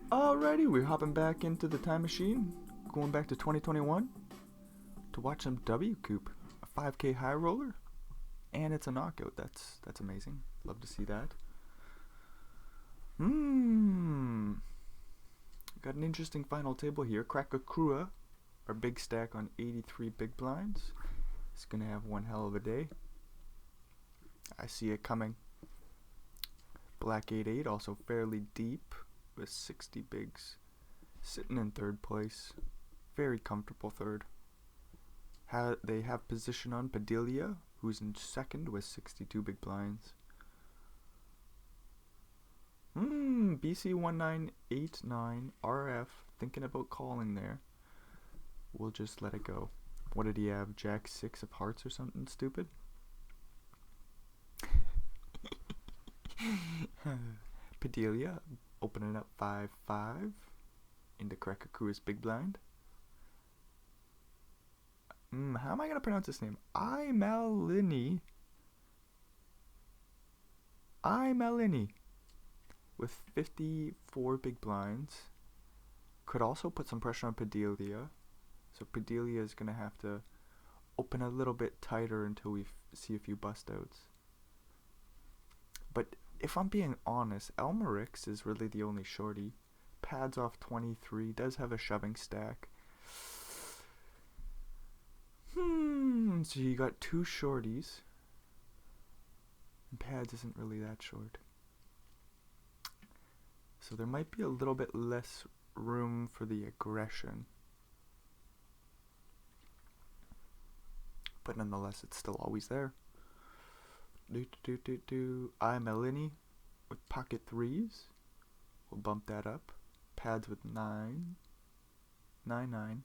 Alrighty, we're hopping back into the time machine, going back to 2021 to watch some WCOOP, a 5K high roller, and it's a knockout. That's amazing. Love to see that. Got an interesting final table here. Krakakua, our big stack on 83 big blinds, is gonna have one hell of a day. I see it coming. Black 8-8, also fairly deep with 60 bigs, sitting in third place. Very comfortable third. They have position on Padilla, who's in second with 62 big blinds. BC1989 RF, thinking about calling there. We'll just let it go. What did he have? Jack 6 of hearts or something stupid? Padilla opening up 5-5 into Krakakua's big blind. How am I gonna pronounce this name? Imelini with 54 big blinds. Could also put some pressure on Padilla. So Padilla is gonna have to open a little bit tighter until we see a few bust outs. But if I'm being honest, Elmerix is really the only shorty. Pads off 23, does have a shoving stack. So you got two shorties. And Pads isn't really that short. So there might be a little bit less room for the aggression. But nonetheless, it's still always there. Imelini with pocket threes. We'll bump that up. Pads with 9. 9.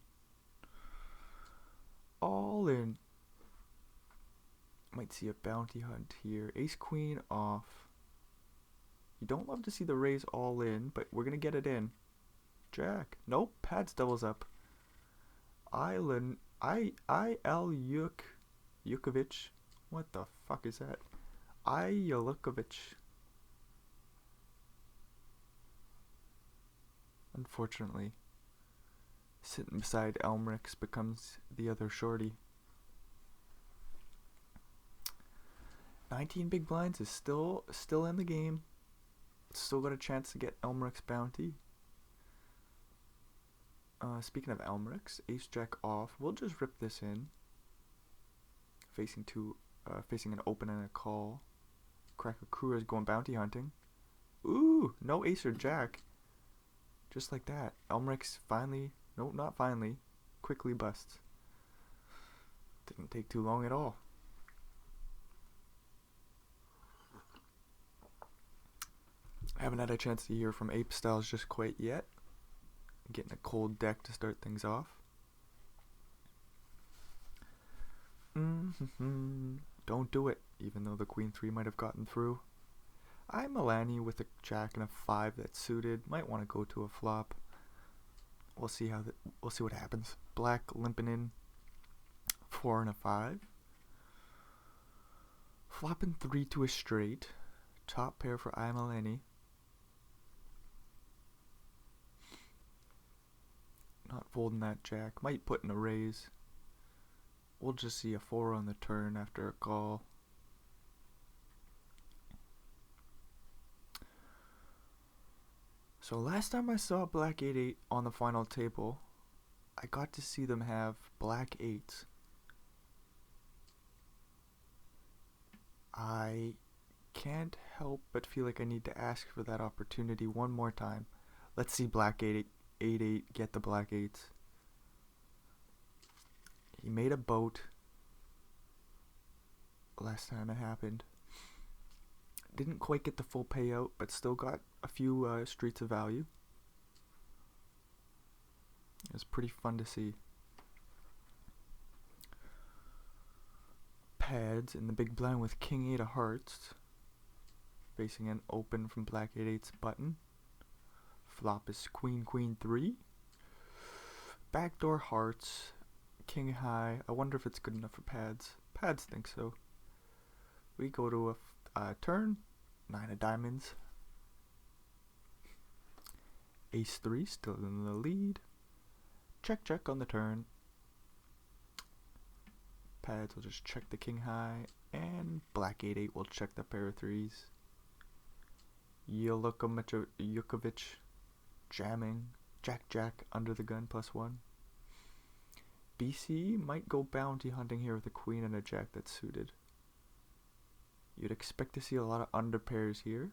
All in. Might see a bounty hunt here. Ace queen off. You don't love to see the raise all in, but we're gonna get it in. Jack. Nope. Pads doubles up. Yukovic. What the fuck is that? Yukovic. Unfortunately, sitting beside Elmerix becomes the other shorty. 19 big blinds is still in the game. Still got a chance to get Elmerix bounty. Speaking of Elmerix, ace jack off. We'll just rip this in. Facing an open and a call. Krakakua is going bounty hunting. Ooh, no ace or jack. Just like that. Elmerix quickly busts. Didn't take too long at all. I haven't had a chance to hear from Ape Styles just quite yet. Getting a cold deck to start things off. Don't do it, even though the Queen 3 might have gotten through. I'm Milani with a jack and a 5 that's suited. Might want to go to a flop. We'll see what happens. Black limping in 4 and a 5. Flopping 3 to a straight. Top pair for Imelani. Not folding that jack. Might put in a raise. We'll just see a 4 on the turn after a call. So last time I saw Black 8-8 on the final table, I got to see them have Black 8s. I can't help but feel like I need to ask for that opportunity one more time. Let's see Black 8-8 get the Black 8s. He made a boat last time it happened. Didn't quite get the full payout, but still got a few streets of value. It was pretty fun to see. Pads in the big blind with King 8 of hearts. Facing an open from Black 8-8's button. Flop is Queen 3. Backdoor hearts. King high. I wonder if it's good enough for pads. Pads think so. We go to a turn. 9 of diamonds. Ace 3 still in the lead. Check, check on the turn. Pads will just check the king high, and black 8-8 will check the pair of threes. Yukovic jamming, jack, jack under the gun +1. BC might go bounty hunting here with a queen and a jack that's suited. You'd expect to see a lot of under pairs here,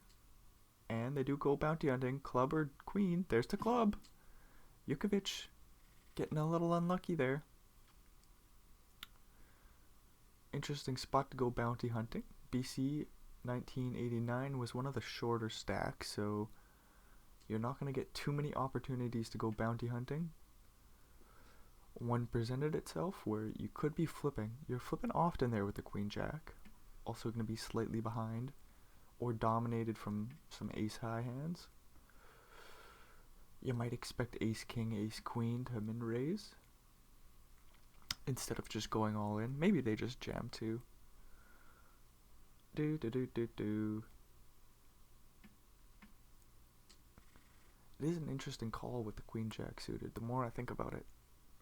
and they do go bounty hunting. Club or queen, there's the club. Yukovic getting a little unlucky there. Interesting spot to go bounty hunting. BC 1989 was one of the shorter stacks, so you're not going to get too many opportunities to go bounty hunting. One presented itself where you could be flipping. You're flipping often there with the queen jack. Also going to be slightly behind or dominated from some ace high hands. You might expect ace king, ace queen to min raise instead of just going all in. Maybe they just jam too. It is an interesting call with the queen jack suited, the more I think about it.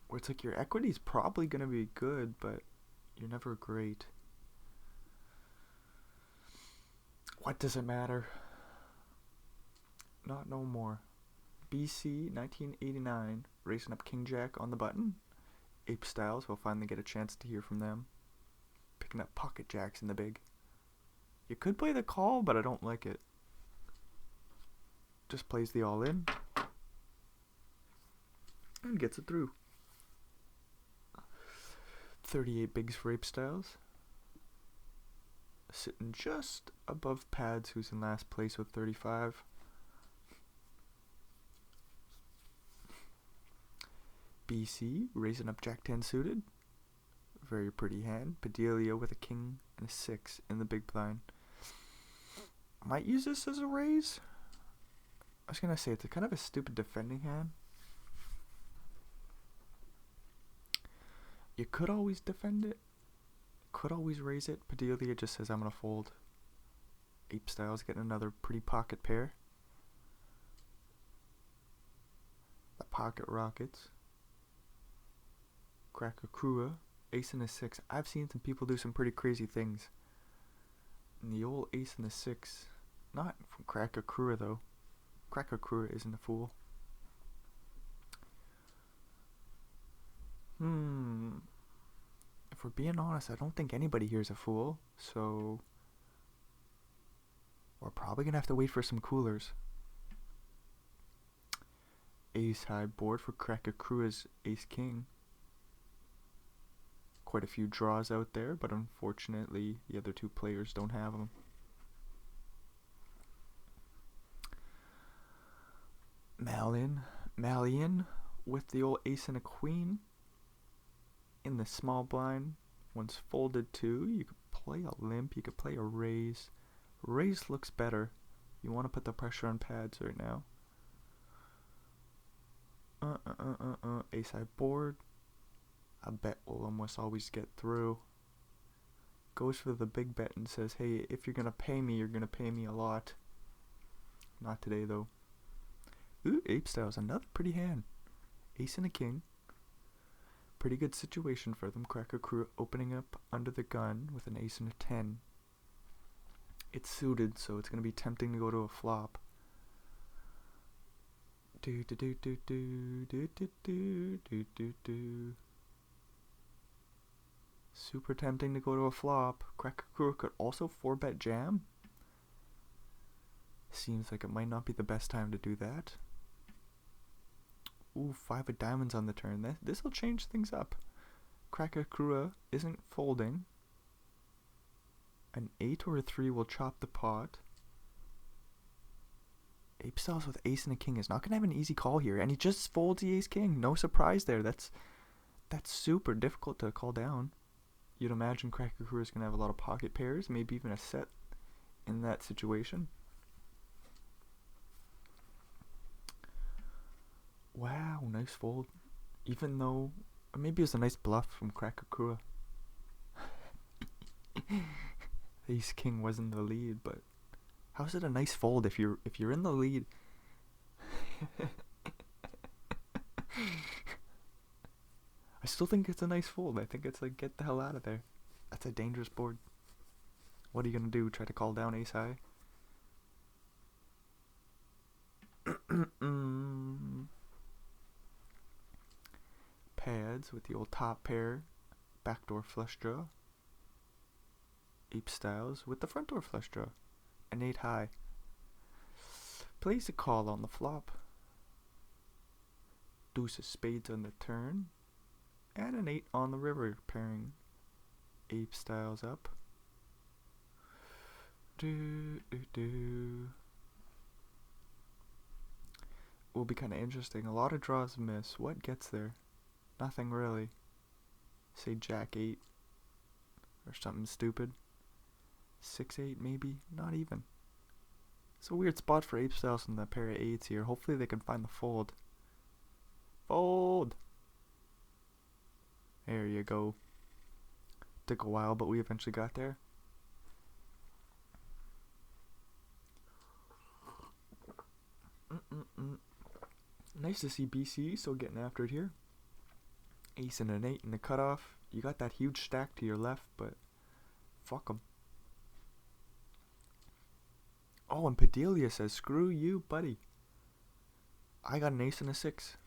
Where it's like your equity's probably going to be good, but you're never great. What does it matter? Not no more. BC 1989, racing up king jack on the button. Ape Styles will finally get a chance to hear from them. Picking up pocket jacks in the big. You could play the call, but I don't like it. Just plays the all in. And gets it through. 38 bigs for Ape Styles. Sitting just above Pads, who's in last place with 35. BC raising up Jack 10 suited. Very pretty hand. Padilla with a king and a 6 in the big blind. Might use this as a raise. I was gonna say it's kind of a stupid defending hand. You could always defend it. Could always raise it. Padilla just says I'm gonna fold. Ape Styles getting another pretty pocket pair. The pocket rockets. Krakakura, ace and a 6. I've seen some people do some pretty crazy things. And the old ace and the 6, not from Krakakura though. Krakakura isn't a fool. If we're being honest, I don't think anybody here is a fool, so we're probably gonna have to wait for some coolers. Ace high board for Krakakura's ace king. Quite a few draws out there, but unfortunately the other two players don't have them. Malian with the old ace and a queen in the small blind. One's folded too. You could play a limp, you could play a raise. Raise looks better. You want to put the pressure on Pads right now. Ace high board. I bet will almost always get through. Goes for the big bet and says, hey, if you're gonna pay me, you're gonna pay me a lot. Not today though. Ooh, Ape Styles, another pretty hand. Ace and a king. Pretty good situation for them. Cracker Crew opening up under the gun with an ace and a 10. It's suited, so it's gonna be tempting to go to a flop. Do do do do do do do do do do do. Super tempting to go to a flop. Krakakura could also 4-bet jam. Seems like it might not be the best time to do that. Ooh, 5 of diamonds on the turn. This will change things up. Krakakura isn't folding. An 8 or a 3 will chop the pot. Ape Styles with ace and a king is not going to have an easy call here. And he just folds the ace king. No surprise there. That's super difficult to call down. You'd imagine Krakakura is going to have a lot of pocket pairs, maybe even a set in that situation. Wow, nice fold. Even though, or maybe it was a nice bluff from Krakakura. Ace king wasn't the lead, but how's it a nice fold if you're in the lead? still think it's a nice fold. I think it's like, get the hell out of there. That's a dangerous board. What are you gonna do? Try to call down ace high? Pads with the old top pair. Backdoor flush draw. Ape styles with the front door flush draw. An 8 high. Plays a call on the flop. Deuce of spades on the turn. And an 8 on the river, pairing ape styles up. Will be kind of interesting. A lot of draws miss. What gets there? Nothing really. Say jack 8 or something stupid. 6-8 maybe? Not even. It's a weird spot for ape styles in the pair of 8s here. Hopefully they can find the fold. Fold! There you go. Took a while, but we eventually got there. Nice to see BC still getting after it here. Ace and an 8 in the cutoff. You got that huge stack to your left, but fuck 'em. Oh, and Padelia says, screw you, buddy. I got an ace and a 6.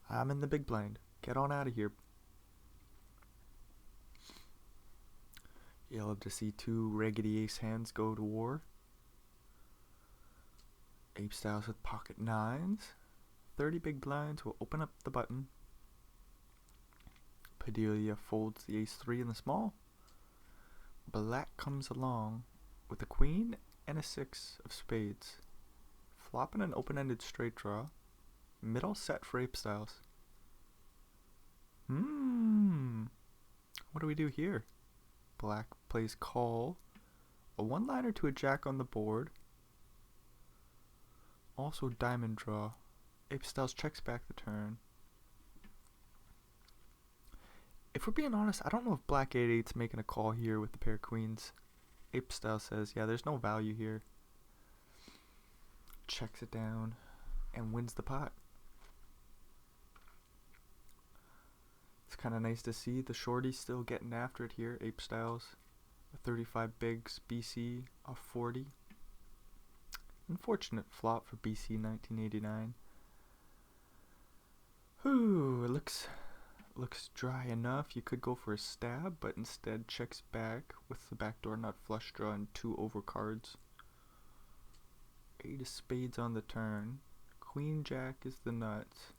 I'm in the big blind. Get on out of here. You'll love to see two raggedy ace hands go to war. Ape styles with pocket 9s. 30 big blinds will open up the button. Padelia folds the ace 3 in the small. Black comes along with a queen and a 6 of spades. Flopping an open-ended straight draw. Middle set for ape styles. What do we do here? Black plays call. A one-liner to a jack on the board. Also diamond draw. Ape styles checks back the turn. If we're being honest, I don't know if black 8-8's making a call here with the pair of queens. Ape style says, yeah, there's no value here. Checks it down and wins the pot. It's kind of nice to see the shorty still getting after it here. Ape styles, 35 bigs, BC a 40. Unfortunate flop for BC 1989. Ooh, it looks dry enough. You could go for a stab, but instead checks back with the backdoor nut flush draw and 2 overcards. 8 of spades on the turn. Queen jack is the nuts.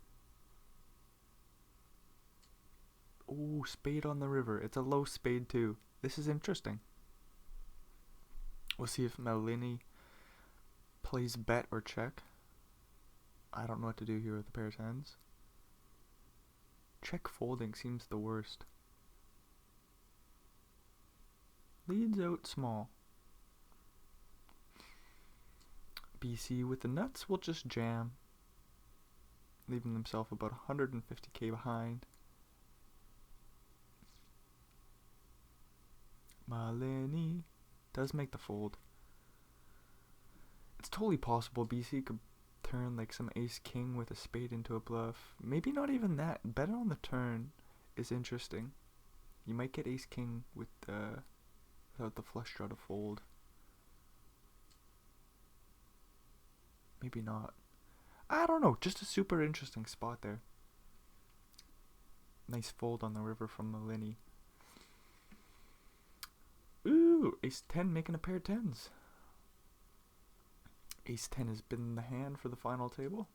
Oh, spade on the river. It's a low spade too. This is interesting. We'll see if Melini plays bet or check. I don't know what to do here with the pair's hands. Check folding seems the worst. Leads out small. BC with the nuts will just jam, leaving himself about 150k behind. Malini does make the fold. It's totally possible BC could turn like some ace king with a spade into a bluff. Maybe not even that. Bet on the turn is interesting. You might get ace king with without the flush draw to fold. Maybe not. I don't know. Just a super interesting spot there. Nice fold on the river from Malini. Ooh, ace 10 making a pair of 10s. Ace 10 has been the hand for the final table.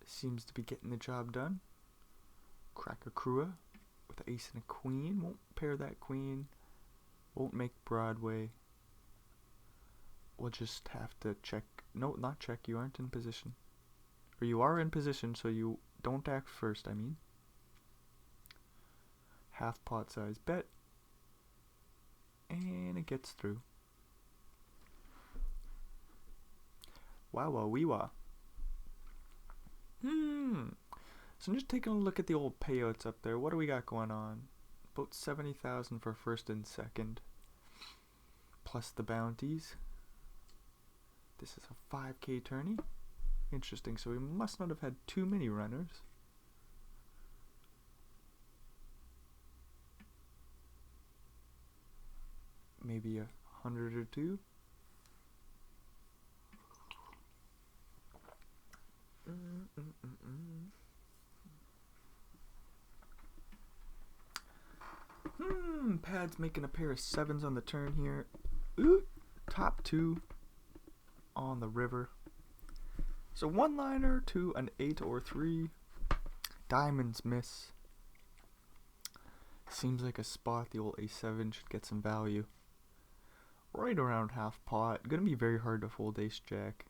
Seems to be getting the job done. Crack a crua with an ace and a queen. Won't pair that queen. Won't make Broadway. We'll just have to check. No, not check. You aren't in position. Or you are in position, so you don't act first, I mean. Half pot size bet. And it gets through. Wow, wee wah. So I'm just taking a look at the old payouts up there. What do we got going on? About 70,000 for first and second. Plus the bounties. This is a 5k tourney. Interesting, so we must not have had too many runners. maybe 100 or two. Pad's making a pair of 7s on the turn here. Ooh, top 2 on the river. So 1-liner to an 8 or 3. Diamonds miss. Seems like a spot the old A7 should get some value. Right around half pot. Gonna be very hard to fold ace jack.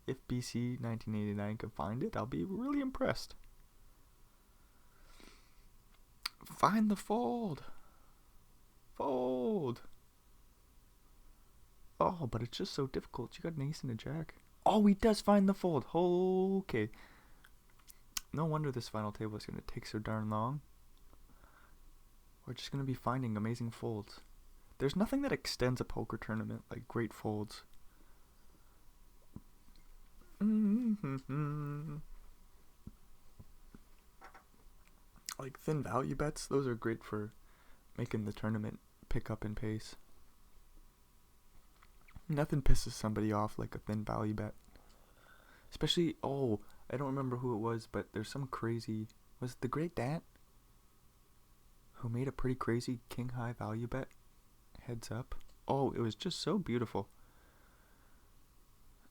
If BC 1989 can find it, I'll be really impressed. Find the fold. Fold. Oh, but it's just so difficult. You got an ace and a jack. Oh, he does find the fold. Okay. No wonder this final table is going to take so darn long. We're just going to be finding amazing folds. There's nothing that extends a poker tournament like great folds. Like thin value bets, those are great for making the tournament pick up in pace. Nothing pisses somebody off like a thin value bet. Especially, I don't remember who it was, but there's some crazy, was it the Great Dad? Who made a pretty crazy king high value bet? Heads up. Oh, it was just so beautiful.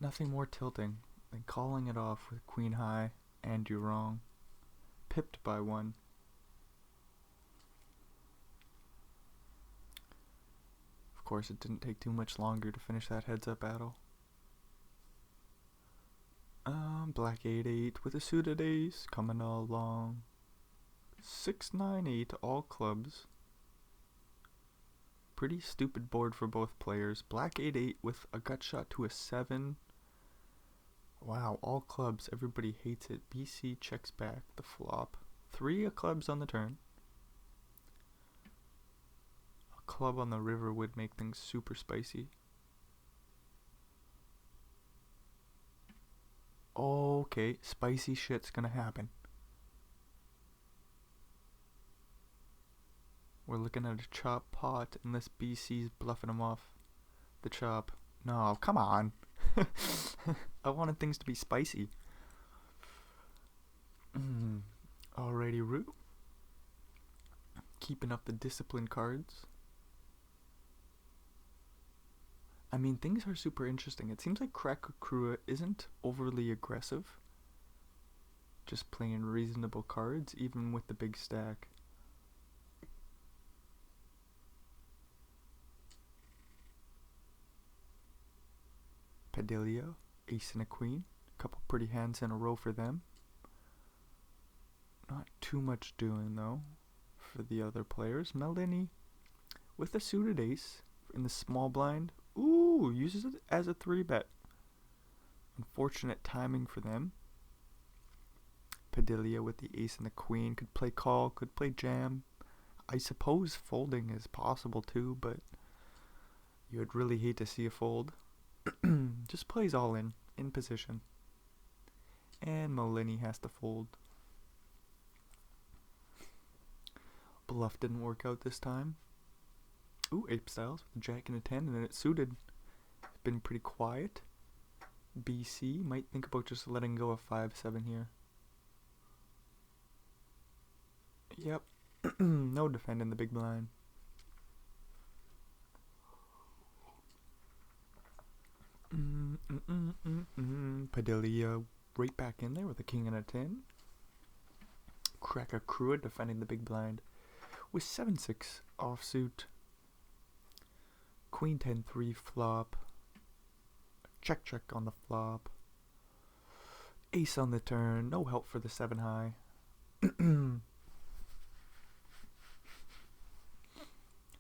Nothing more tilting than calling it off with queen high and you're wrong. Pipped by 1. Of course, it didn't take too much longer to finish that heads up battle. Black 8-8 with a suited ace coming along. 6-9-8 all clubs. Pretty stupid board for both players. Black 8-8 with a gut shot to a 7. Wow, all clubs. Everybody hates it. BC checks back the flop. 3 of clubs on the turn. A club on the river would make things super spicy. Okay, spicy shit's gonna happen. We're looking at a chop pot unless BC's bluffing him off the chop. No, come on. I wanted things to be spicy. Alrighty, Roo. Keeping up the discipline cards. I mean, things are super interesting. It seems like Krakakura isn't overly aggressive. Just playing reasonable cards, even with the big stack. Padilla, ace and a queen. Couple pretty hands in a row for them. Not too much doing, though, for the other players. Melanie, with a suited ace in the small blind. Ooh, uses it as a 3-bet. Unfortunate timing for them. Padilla with the ace and the queen. Could play call, could play jam. I suppose folding is possible too, but you would really hate to see a fold. Just plays all in position. And Melanie has to fold. Bluff didn't work out this time. Ooh, ape styles with a jack and a 10, and then it's suited. It's been pretty quiet. BC might think about just letting go of 5-7 here. Yep. No defending the big blind. Padilla right back in there with a king and a 10. Krakakura defending the big blind with 7-6 offsuit. Queen 10-3 flop. Check on the flop. Ace on the turn. No help for the 7 high.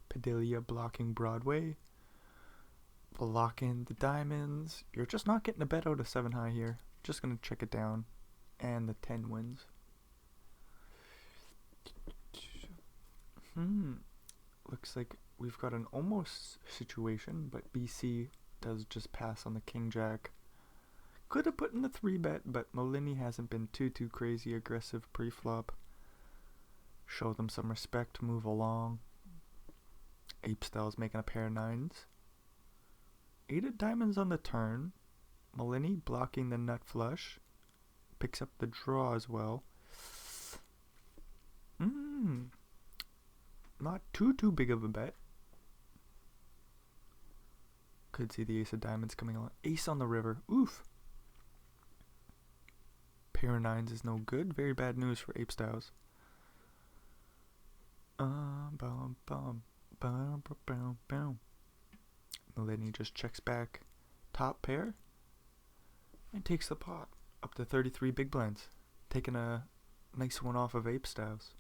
Padilla blocking Broadway. Blocking the diamonds. You're just not getting a bet out of 7 high here. Just gonna check it down. And the 10 wins. Looks like we've got an almost situation, but BC does just pass on the king jack. Could have put in the 3-bet, but Molini hasn't been too crazy aggressive pre-flop. Show them some respect, move along. Ape Styles making a pair of nines. 8 of diamonds on the turn. Malini blocking the nut flush. Picks up the draw as well. Not too big of a bet. Could see the ace of diamonds coming along. Ace on the river. Oof. Pair of nines is no good. Very bad news for Ape Styles. Malini just checks back. Top pair. And takes the pot. Up to 33 big blinds. Taking a nice one off of Ape Styles.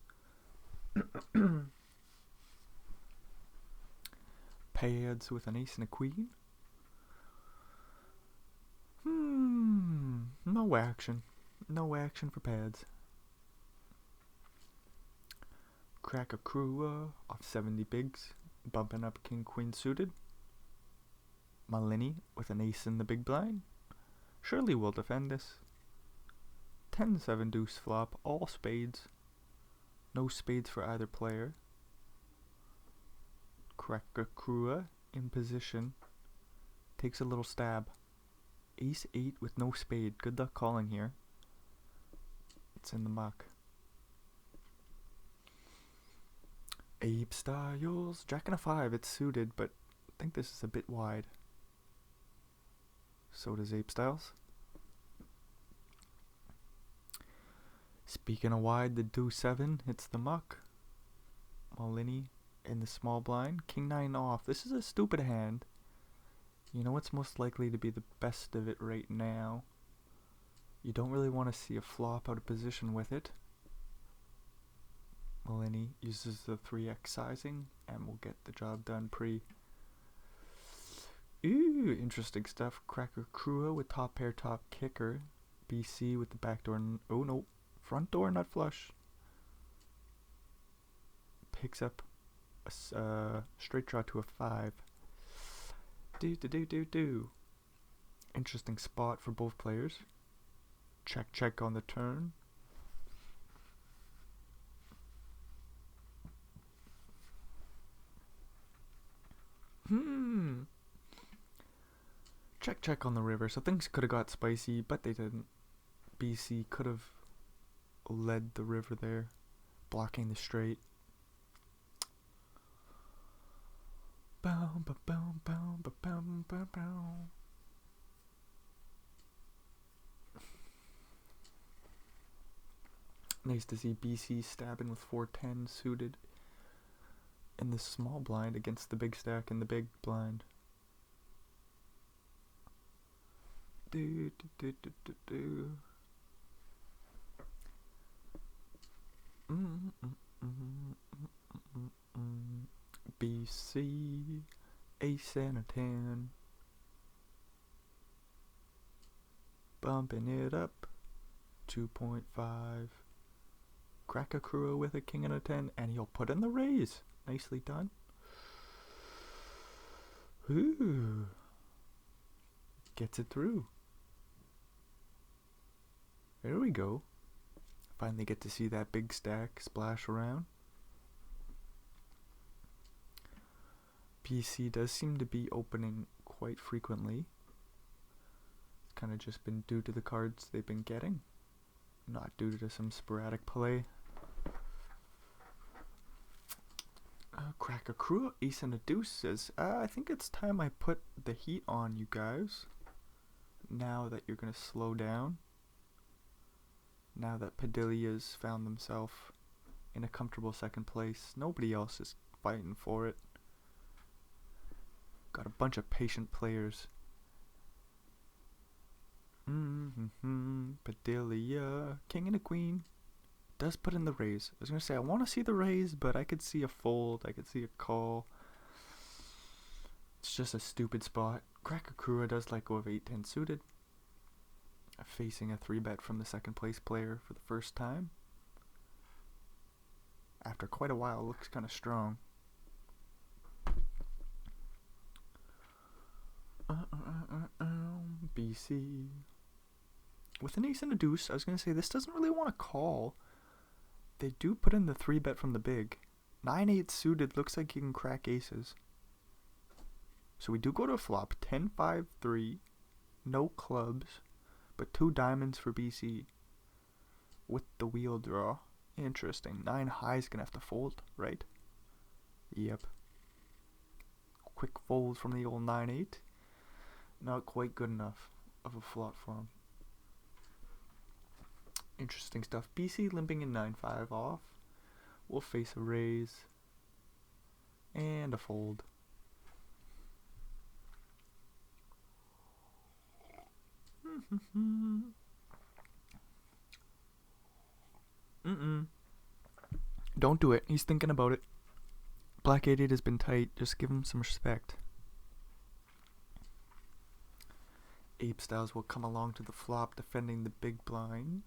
Pads with an ace and a queen. No action. No action for pads. Crack a crew off 70 bigs. Bumping up king queen suited. Malini with an ace in the big blind. Surely will defend this. 10-7 deuce flop. All spades. No spades for either player. Krakakua in position. Takes a little stab. Ace 8 with no spade. Good luck calling here. It's in the muck. Ape Styles. Jack and a 5. It's suited, but I think this is a bit wide. So does Ape Styles. Speaking of wide, the deuce 7 hits the muck. Malini in the small blind. King 9 off. This is a stupid hand. You know what's most likely to be the best of it right now. You don't really want to see a flop out of position with it. Malini uses the 3x sizing and will get the job done pre. Ooh, interesting stuff. Cracker Crua with top pair, top kicker. BC with the back door. Oh no. Front door nut flush. Picks up a straight draw to a 5. Do. Interesting spot for both players. Check on the turn. Check on the river. So things could have got spicy, but they didn't. BC could have led the river there, blocking the straight. Nice to see BC stabbing with 410 suited in the small blind against the big stack in the big blind. BC ace and a 10, bumping it up 2.5. Crack a crew with a king and a 10, and he'll put in the raise. Nicely done. Ooh, gets it through. There we go. Finally get to see that big stack splash around. BC does seem to be opening quite frequently. It's kind of just been due to the cards they've been getting, not due to some sporadic play. Crack a crew, ace and a deuce says, I think it's time I put the heat on you guys. Now that you're going to slow down. Now that Padilha's found themselves in a comfortable second place. Nobody else is fighting for it. Got a bunch of patient players. Padilha, king and a queen. Does put in the raise. I was going to say, I want to see the raise, but I could see a fold. I could see a call. It's just a stupid spot. Krakakura does let go of 8-10 suited. Facing a 3-bet from the second place player for the first time. After quite a while, looks kind of strong. BC. With an ace and a deuce, I was going to say, this doesn't really want to call. They do put in the 3-bet from the big. 9-8 suited looks like you can crack aces. So we do go to a flop. 10-5-3. No clubs. But 2 diamonds for BC. With the wheel draw. Interesting. 9 high is going to have to fold, right? Yep. Quick fold from the old 9-8. Not quite good enough of a flop for him. Interesting stuff. BC limping in 9-5 off. We'll face a raise. And a fold. Don't do it. He's thinking about it. Black 8-8 has been tight. Just give him some respect. Ape Styles will come along to the flop, defending the big blind.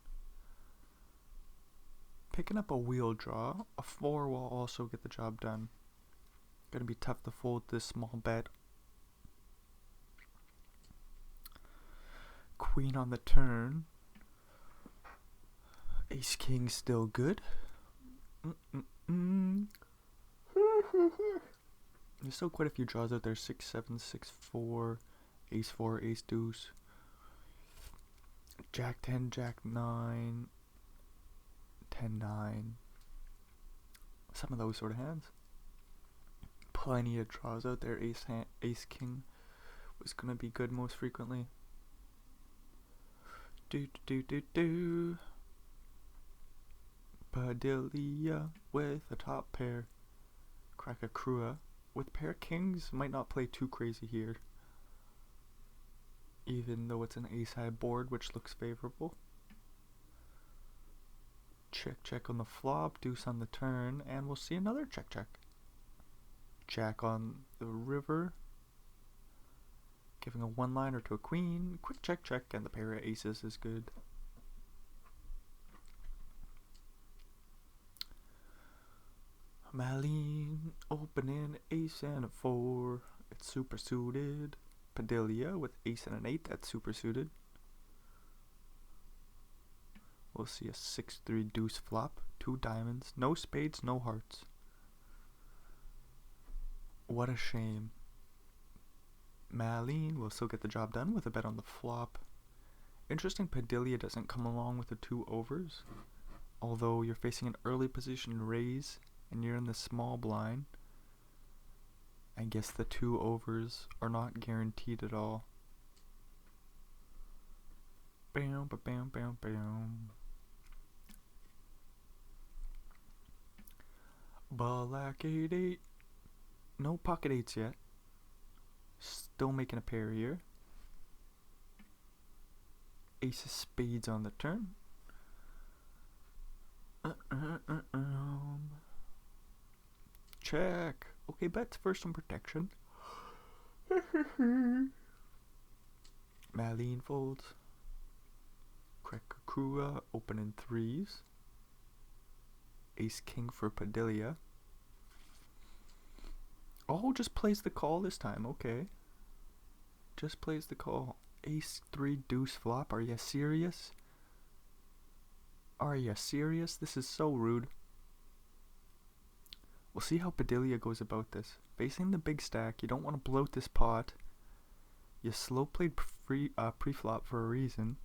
Picking up a wheel draw. A 4 will also get the job done. Gonna be tough to fold this small bet. Queen on the turn. Ace King still good. There's still quite a few draws out there. 6-7, 6-4, Ace 4, Ace Deuce, Jack 10, Jack 9, 10-9. Some of those sort of hands. Plenty of draws out there. Ace King was gonna be good most frequently. Padilla with a top pair. Crack a Crua with pair kings. Might not play too crazy here, even though it's an ace high board, which looks favorable. Check on the flop, deuce on the turn, and we'll see another check. Jack on the river, giving a one-liner to a queen. Quick check, and the pair of aces is good. Malene opening ace and a 4. It's super suited. Padilla with ace and an 8. That's super suited. We'll see a 6-3 deuce flop. 2 diamonds. No spades, no hearts. What a shame. Malene will still get the job done with a bet on the flop. Interesting, Padilla doesn't come along with the 2 overs. Although you're facing an early position raise and you're in the small blind, I guess the 2 overs are not guaranteed at all. Bam, bam, bam, bam. Black 8-8. No pocket 8s yet. Still making a pair here. Ace of spades on the turn. Check. Okay, bets for some protection. Malene folds. Crack a Crua, open in 3s. Ace King for Padilla. Oh, just plays the call this time. Okay. Just plays the call. Ace 3 deuce flop. Are you serious? Are you serious? This is so rude. We'll see how Padilla goes about this. Facing the big stack, you don't want to bloat this pot. You slow played pre-flop for a reason.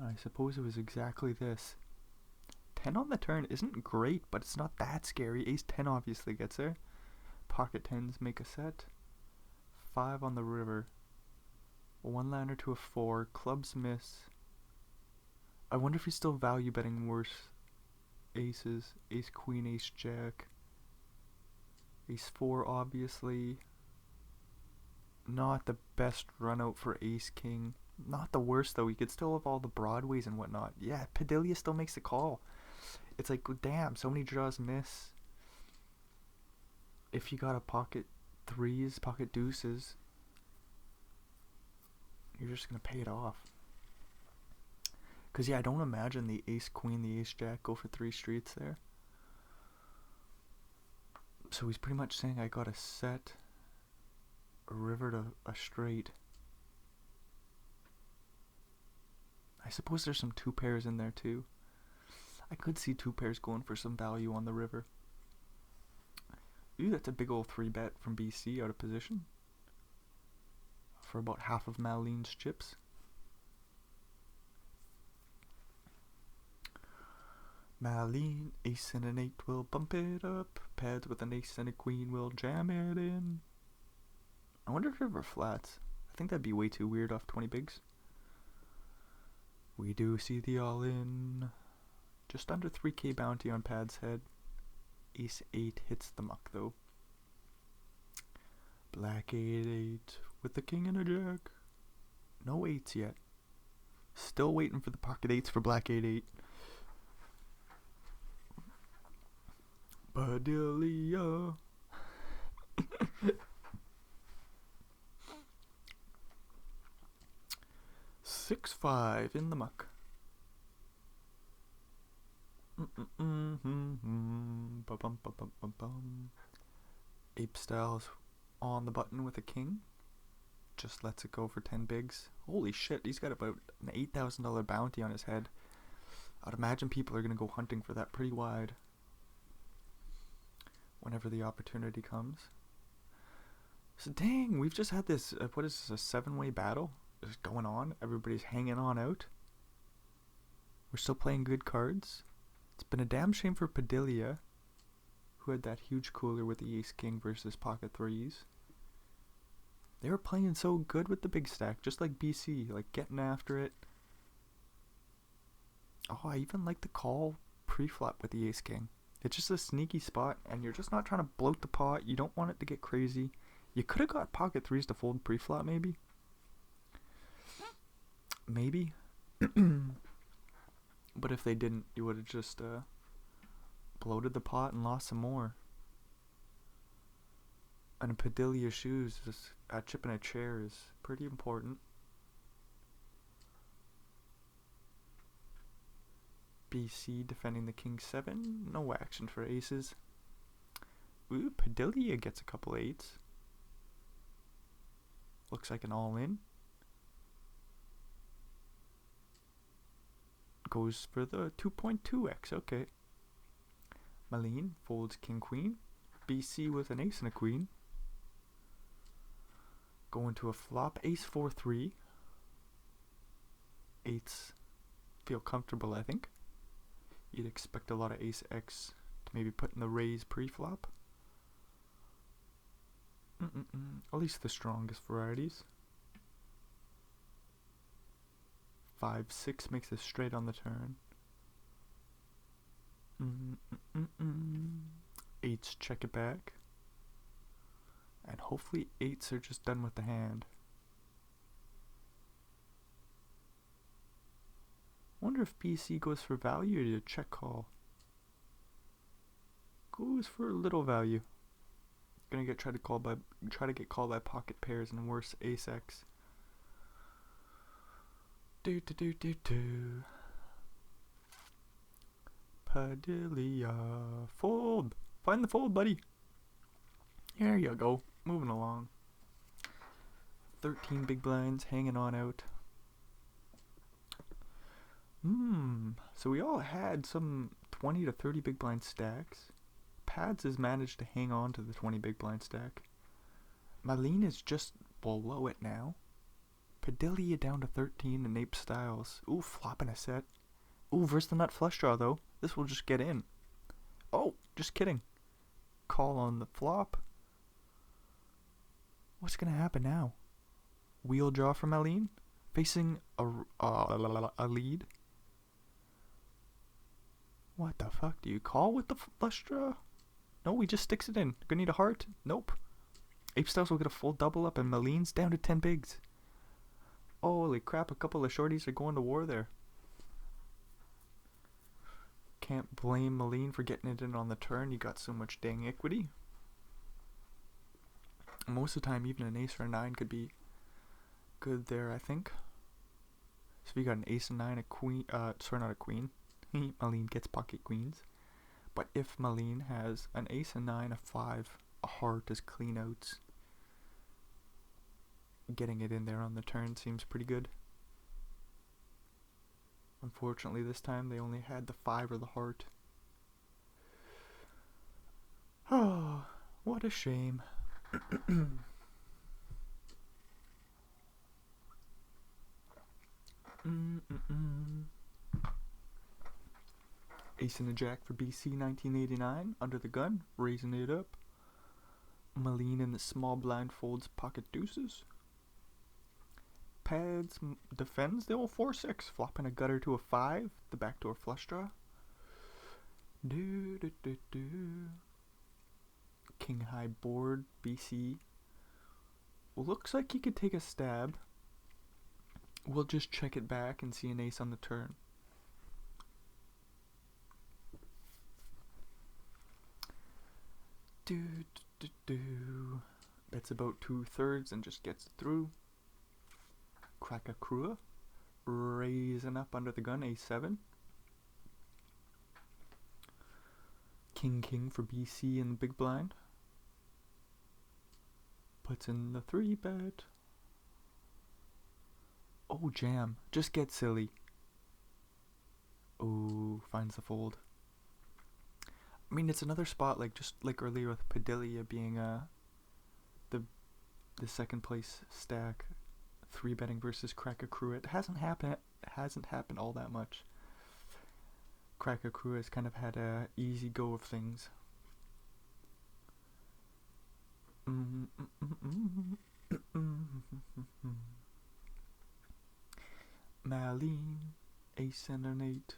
I suppose it was exactly this. 10 on the turn isn't great, but it's not that scary. Ace 10 obviously gets there. Pocket 10s make a set. 5 on the river. A one-liner to a 4. Clubs miss. I wonder if he's still value betting worse. Aces. Ace Queen, Ace Jack. Ace 4 obviously. Not the best run out for Ace King. Not the worst though. He could still have all the broadways and whatnot. Yeah, Padilla still makes the call. It's like, damn, so many draws miss. If you got a pocket 3s, pocket deuces, you're just gonna pay it off. Cause yeah, I don't imagine the Ace Queen, the Ace Jack go for 3 streets there. So he's pretty much saying I got a set, a river to a straight. I suppose there's some 2 pairs in there too. I could see 2 pairs going for some value on the river. Ooh, that's a big old 3-bet from BC out of position for about half of Maline's chips. Maline, ace and an 8 will bump it up. Pads with an ace and a queen will jam it in. I wonder if river flats. I think that'd be way too weird off 20 bigs. We do see the all-in. Just under 3k bounty on Pad's head. Ace 8 hits the muck though. Black 8-8 with the king and a jack. No 8s yet. Still waiting for the pocket 8s for black 8-8. Padilla. 6-5 in the muck. Ape Styles on the button with a king. Just lets it go for 10 bigs. Holy shit, he's got about an $8,000 bounty on his head. I'd imagine people are going to go hunting for that pretty wide whenever the opportunity comes. So dang, we've just had this, what is this, a 7-way battle just going on. Everybody's hanging on out. We're still playing good cards. It's been a damn shame for Padilla, who had that huge cooler with the ace king versus pocket 3s. They were playing so good with the big stack, just like BC, like getting after it. Oh, I even like the call pre-flop with the ace king. It's just a sneaky spot, and you're just not trying to bloat the pot. You don't want it to get crazy. You could have got pocket 3s to fold pre-flop, maybe. Maybe. But if they didn't, you would have just bloated the pot and lost some more. And a Padilla shoes, just a chip in a chair is pretty important. BC defending the king 7. No action for aces. Ooh, Padilla gets a couple 8s. Looks like an all-in. Goes for the 2.2x, okay. Maline folds king queen. BC with an ace and a queen. Going to a flop, ace 4-3. 8s feel comfortable, I think. You'd expect a lot of ace x to maybe put in the raise pre-flop. At least the strongest varieties. 5-6 makes it straight on the turn. 8s check it back. And hopefully 8s are just done with the hand. Wonder if BC goes for value or to check call. Goes for a little value. Gonna try to get called by pocket pairs and worse ace x. Padilla, fold. Find the fold, buddy. There you go. Moving along. 13 big blinds hanging on out. So we all had some 20 to 30 big blind stacks. Pads has managed to hang on to the 20 big blind stack. Maline is just below it now. Padilla down to 13 and Ape Styles. Ooh, flopping a set. Ooh, versus the nut flush draw though. This will just get in. Oh, just kidding. Call on the flop. What's gonna happen now? Wheel draw from Maline. Facing a lead. What the fuck? Do you call with the flush draw? No, he just sticks it in. Gonna need a heart? Nope. Ape Styles will get a full double up and Maline's down to 10 bigs. Holy crap, a couple of shorties are going to war there. Can't blame Maline for getting it in on the turn. You got so much dang equity. Most of the time, even an ace or a 9 could be good there, I think. So if you got an ace and 9, a queen, sorry, not a queen. Maline gets pocket queens. But if Maline has an ace and 9, a 5, a heart as clean outs, getting it in there on the turn seems pretty good. Unfortunately, this time they only had the 5 or the heart. Oh, what a shame. Ace and a jack for BC 1989, under the gun, raising it up. Malene in the small blind folds pocket deuces. Pads defends the old 4-6, flopping a gutter to a 5, the backdoor flush draw. King high board, BC. Looks like he could take a stab. We'll just check it back and see an ace on the turn. Bets about 2/3 and just gets it through. Crack a crua. Raising up under the gun, a7. King for BC in the big blind. Puts in the 3-bet. Oh, jam. Just get silly. Oh, finds the fold. I mean, it's another spot just like earlier with Padilla being the second place stack, 3-betting versus Crack a Crew. It hasn't happened all that much. Crack a Crew has kind of had a easy go of things. Malene, ace and an 8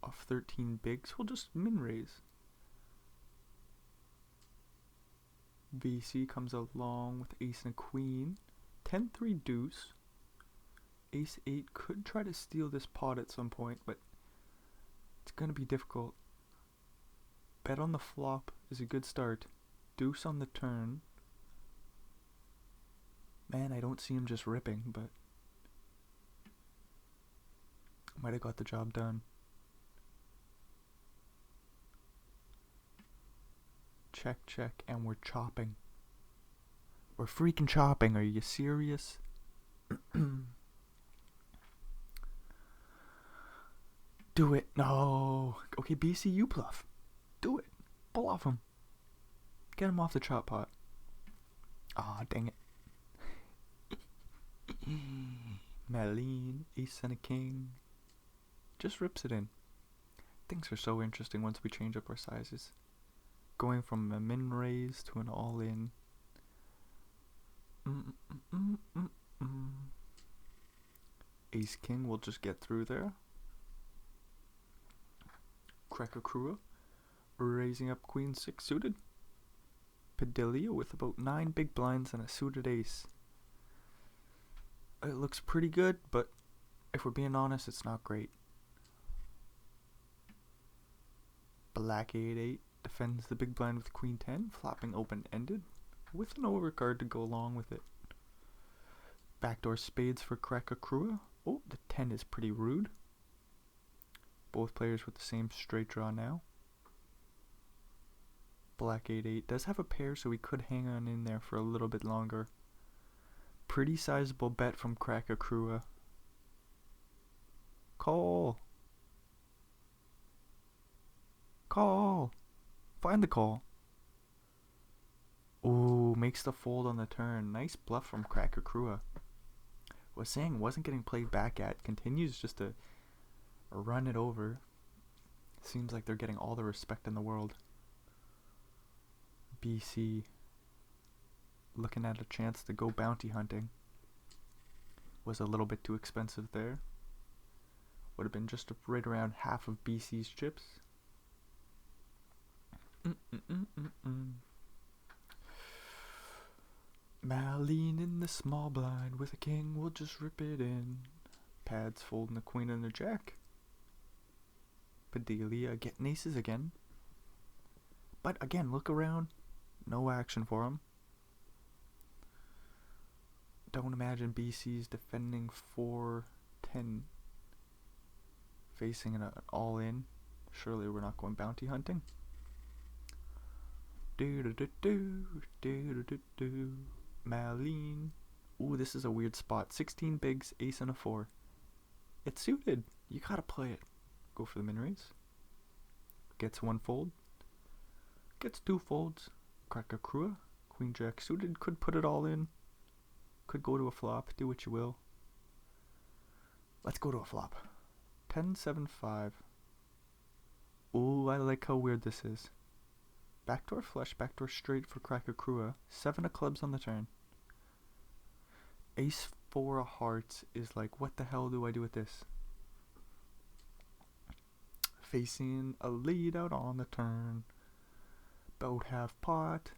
off 13 bigs. We'll just min raise. VC comes along with ace and a queen. 10-3 deuce. Ace 8 could try to steal this pot at some point, but it's going to be difficult. Bet on the flop is a good start. Deuce on the turn. Man, I don't see him just ripping, but might have got the job done. Check, and we're chopping. We're freaking chopping. Are you serious? Do it. No. Okay, BC, you bluff. Do it. Bluff him. Get him off the chop pot. Aw, dang it. Malene, ace and a king. Just rips it in. Things are so interesting once we change up our sizes. Going from a min raise to an all in. Ace king will just get through there. Crack a crua. Raising up queen 6 suited. Padilla with about 9 big blinds and a suited ace. It looks pretty good, but if we're being honest, it's not great. Black 8-8 defends the big blind with queen 10, flopping open-ended, with an overcard to go along with it. Backdoor spades for Crack a crua. Oh, the 10 is pretty rude. Both players with the same straight draw now. Black 8-8 does have a pair, so we could hang on in there for a little bit longer. Pretty sizable bet from Crack a crua. Call. Call. Find the call. Oh, makes the fold on the turn. Nice bluff from Crack a crua. Was saying wasn't getting played back at. Continues just to run it over. Seems like they're getting all the respect in the world. BC looking at a chance to go bounty hunting. Was a little bit too expensive there. Would have been just right around half of BC's chips. Malene in the small blind with a king, we'll just rip it in. Pads folding the queen and the jack. Padilla getting aces again. But again, look around. No action for him. Don't imagine BC's defending 4-10. Facing an all-in. Surely we're not going bounty hunting. Malene. Ooh, this is a weird spot. 16 bigs, ace and a 4. It's suited. You gotta play it. Go for the min raise. Gets one fold. Gets two folds. Crack a crua. Queen jack suited. Could put it all in. Could go to a flop. Do what you will. Let's go to a flop. 10-7-5. Ooh, I like how weird this is. Backdoor flush, backdoor straight for crack a crua. 7 of clubs on the turn. Ace 4 of hearts is like, what the hell do I do with this? Facing a lead out on the turn. About half pot.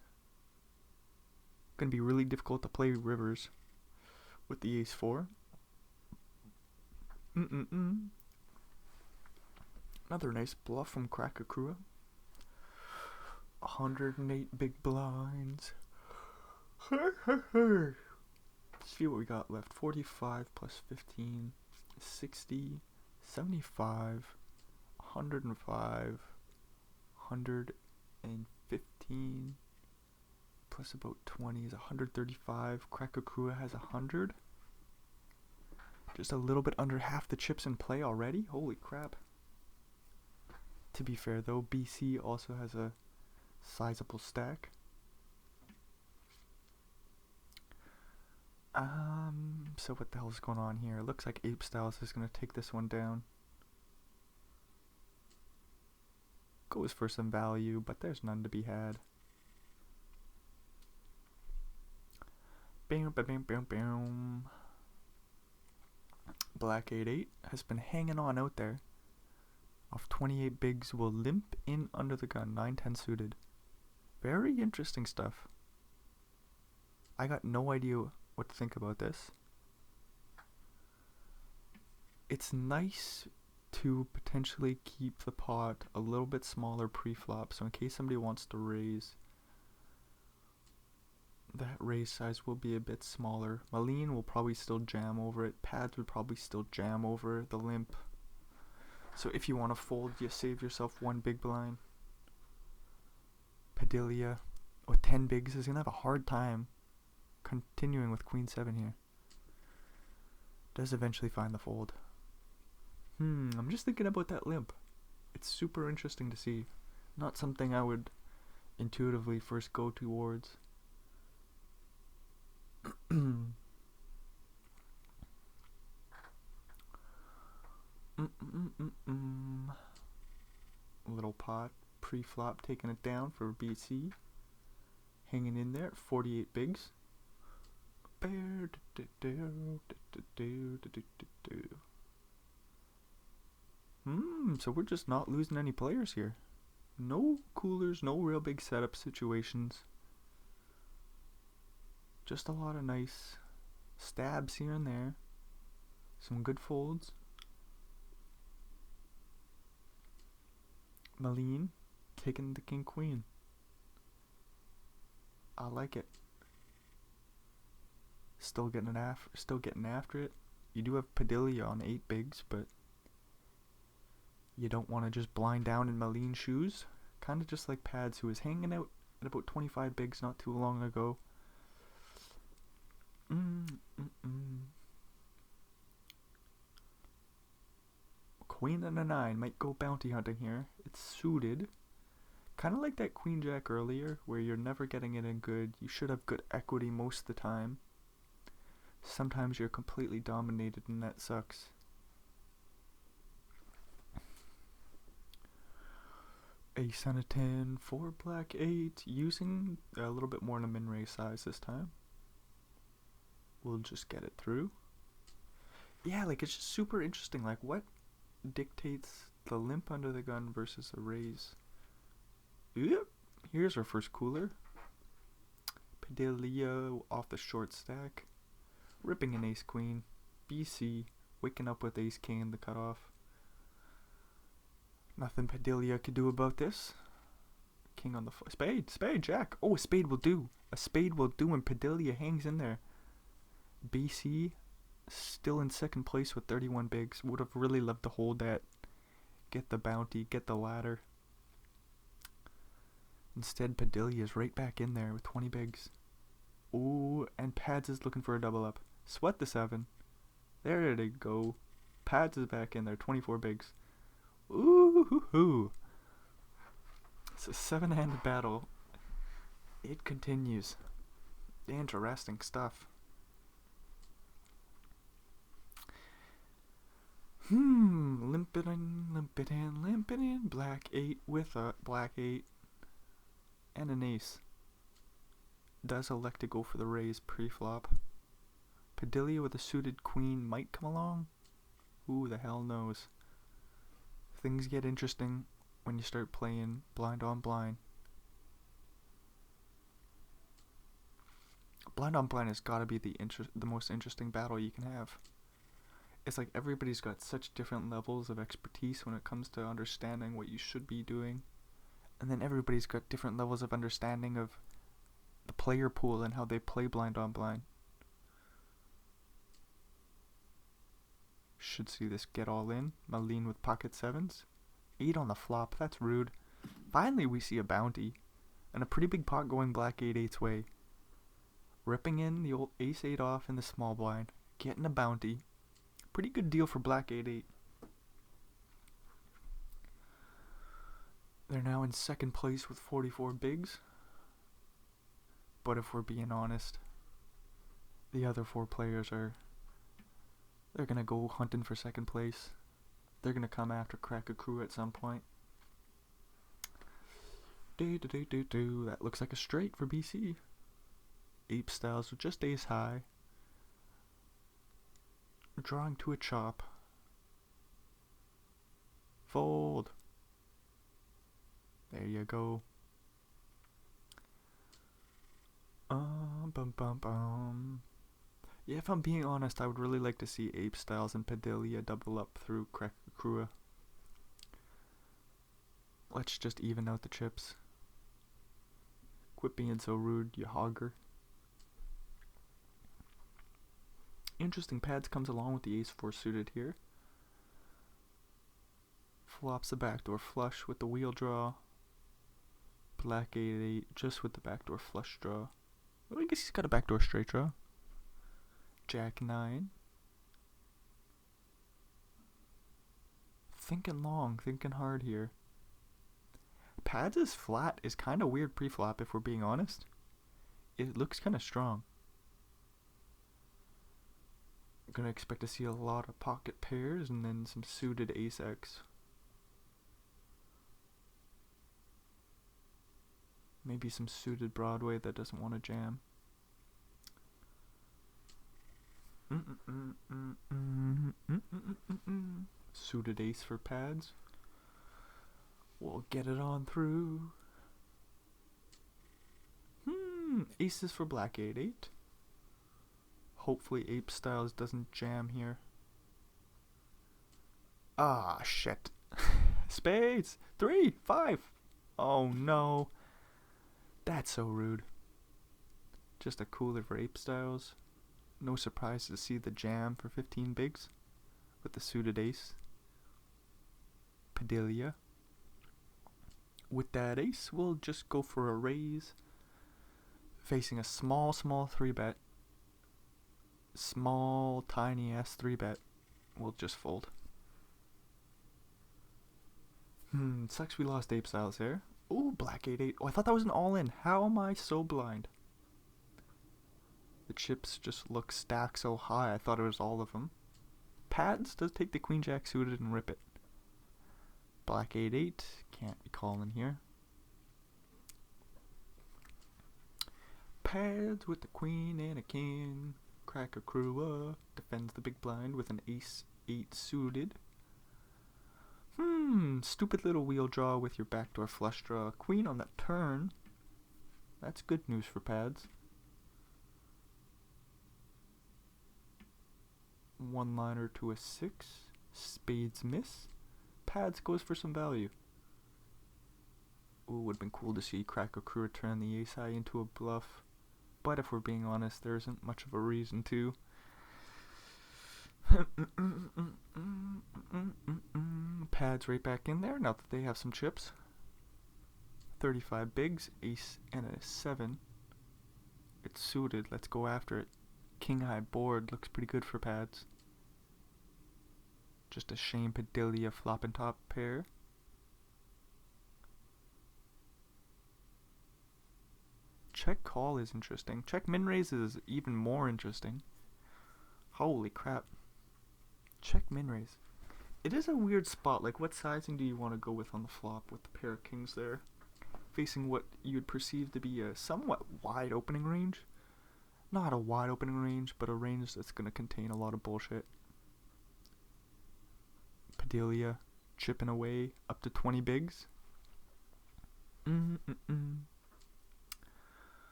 Gonna be really difficult to play rivers with the ace 4. Another nice bluff from crack a crua. 108 big blinds. Let's see what we got left. 45 plus 15, 60, 75, 105, 115, plus about 20 is 135. Crack a crua has 100. Just a little bit under half the chips in play already. Holy crap. To be fair though, BC also has a sizable stack. So what the hell is going on here? It looks like Ape Styles is going to take this one down. Goes for some value, but there's none to be had. Bam, bam, bam, bam, bam. Black 8-8 has been hanging on out there. Off 28 bigs will limp in under the gun. 9-10 suited. Very interesting stuff. I got no idea what to think about this. It's nice to potentially keep the pot a little bit smaller pre-flop, so in case somebody wants to raise, that raise size will be a bit smaller. Malene will probably still jam over it. Pads would probably still jam over the limp. So if you want to fold, you save yourself one big blind. Padilla with 10 bigs is going to have a hard time continuing with Queen 7 here. Does eventually find the fold. I'm just thinking about that limp. It's super interesting to see. Not something I would intuitively first go towards. Little pot pre-flop taking it down for BC. Hanging in there at 48 bigs. So we're just not losing any players here. No coolers, no real big setup situations. Just a lot of nice stabs here and there. Some good folds. Malene taking the king queen. I like it. Still getting after it. You do have Padilla on 8 bigs, but you don't want to just blind down in Malene's shoes. Kind of just like Pads, who was hanging out at about 25 bigs not too long ago. Queen and a 9 might go bounty hunting here. It's suited. Kind of like that Queen Jack earlier, where you're never getting it in good. You should have good equity most of the time. Sometimes you're completely dominated and that sucks. Ace and a 10 for black 8, using a little bit more in a min raise size this time. We'll just get it through. Yeah, like it's just super interesting. Like what dictates the limp under the gun versus a raise? Yep. Here's our first cooler. Padilla off the short stack. Ripping an ace queen. BC waking up with ace king in the cutoff. Nothing Padilla could do about this. King on the spade, jack. Oh, a spade will do. A spade will do, and Padilla hangs in there. BC still in second place with 31 bigs. Would have really loved to hold that. Get the bounty, get the ladder. Instead, Padilla is right back in there with 20 bigs. Ooh, and Pads is looking for a double up. Sweat the 7. There they go. Pads is back in there. 24 bigs. Ooh. It's a 7-handed battle. It continues. Interesting stuff. Limp it in. Black 8 with a black 8 and an ace. Does elect to go for the raise pre-flop. Padilla with a suited queen might come along. Who the hell knows? Things get interesting when you start playing blind on blind. Blind on blind has got to be the most interesting battle you can have. It's like everybody's got such different levels of expertise when it comes to understanding what you should be doing. And then everybody's got different levels of understanding of the player pool and how they play blind on blind. Should see this get all in. Malene with pocket 7s. 8 on the flop, that's rude. Finally we see a bounty. And a pretty big pot going black 8/8's way. Ripping in the old ace 8 off in the small blind. Getting a bounty. Pretty good deal for black 8/8. They're now in second place with 44 bigs. But if we're being honest, the other 4 players they're gonna go hunting for second place. They're gonna come after Crack a Crew at some point. That looks like a straight for BC. Ape Styles with just ace high. Drawing to a chop. Fold. There you go. Yeah, if I'm being honest, I would really like to see Ape Styles and Padilla double up through Krakakua. Let's just even out the chips. Quit being so rude, you hogger. Interesting pads comes along with the ace 4 suited here. Flops the backdoor flush with the wheel draw. Black 8/8 just with the backdoor flush draw. Well, I guess he's got a backdoor straight draw. Jack 9. Thinking long, thinking hard here. Pads' flat is kind of weird pre-flop if we're being honest. It looks kind of strong. Gonna expect to see a lot of pocket pairs and then some suited ace-x. Maybe some suited Broadway that doesn't want to jam. Suited ace for pads. We'll get it on through. Aces for black 8/8. Hopefully Ape Styles doesn't jam here. Ah, shit. Spades. 3, 5. Oh no. That's so rude. Just a cooler for Ape Styles. No surprise to see the jam for 15 bigs with the suited ace. Padilla. With that ace, we'll just go for a raise. Facing a small 3-bet. Small, tiny ass 3-bet. We'll just fold. Sucks we lost Ape Styles here. Ooh, black 8/8. Oh, I thought that was an all-in. How am I so blind? The chips just look stacked so high, I thought it was all of them. Pads does take the queen jack suited and rip it. Black 8/8. Can't be calling here. Pads with the queen and a king. Krakakua defends the big blind with an ace 8 suited. Stupid little wheel draw with your backdoor flush draw. Queen on the turn. That's good news for pads. One-liner to a 6. Spades miss. Pads goes for some value. Ooh, would have been cool to see Krakakua turn the ace high into a bluff. But if we're being honest, there isn't much of a reason to. Pads right back in there now that they have some chips. 35 bigs, ace and a 7. It's suited, let's go after it. King high board looks pretty good for pads. Just a shame Padilla flopping top pair. Check call is interesting. Check min raise is even more interesting. Holy crap. Check min raise. It is a weird spot. Like, what sizing do you want to go with on the flop with the pair of kings there? Facing what you'd perceive to be a somewhat wide opening range. Not a wide opening range, but a range that's going to contain a lot of bullshit. Padilla chipping away up to 20 bigs.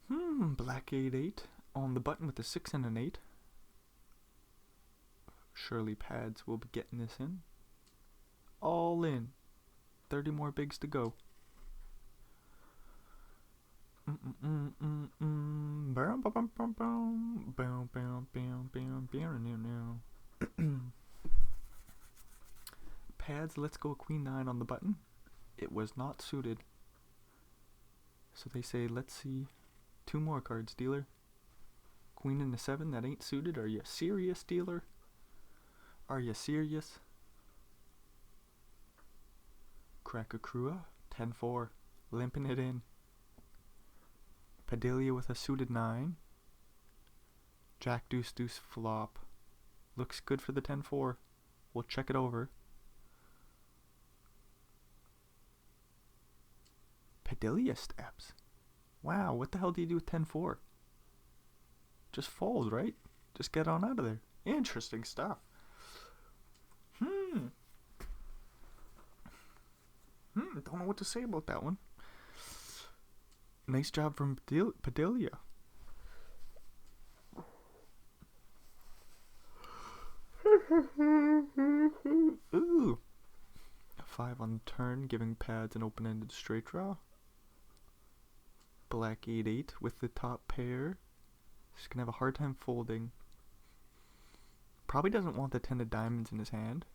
Black 8-8 on the button with a 6 and an 8. Surely pads will be getting this in. All in. 30 more bigs to go. Pads, let's go queen 9 on the button. It was not suited. So they say, let's see 2 more cards, dealer. Queen and a 7, that ain't suited. Are you serious, dealer? Are you serious? Crack a Crua, 10-4, limping it in. Padilla with a suited 9. Jack deuce deuce flop. Looks good for the 10-4. We'll check it over. Padilla steps. Wow, what the hell do you do with 10-4? Just fold, right? Just get on out of there. Interesting stuff. Don't know what to say about that one. Nice job from Padilla. Ooh. A 5 on the turn, giving pads an open-ended straight draw. Black 8-8 with the top pair. He's gonna have a hard time folding. Probably doesn't want the 10 of diamonds in his hand.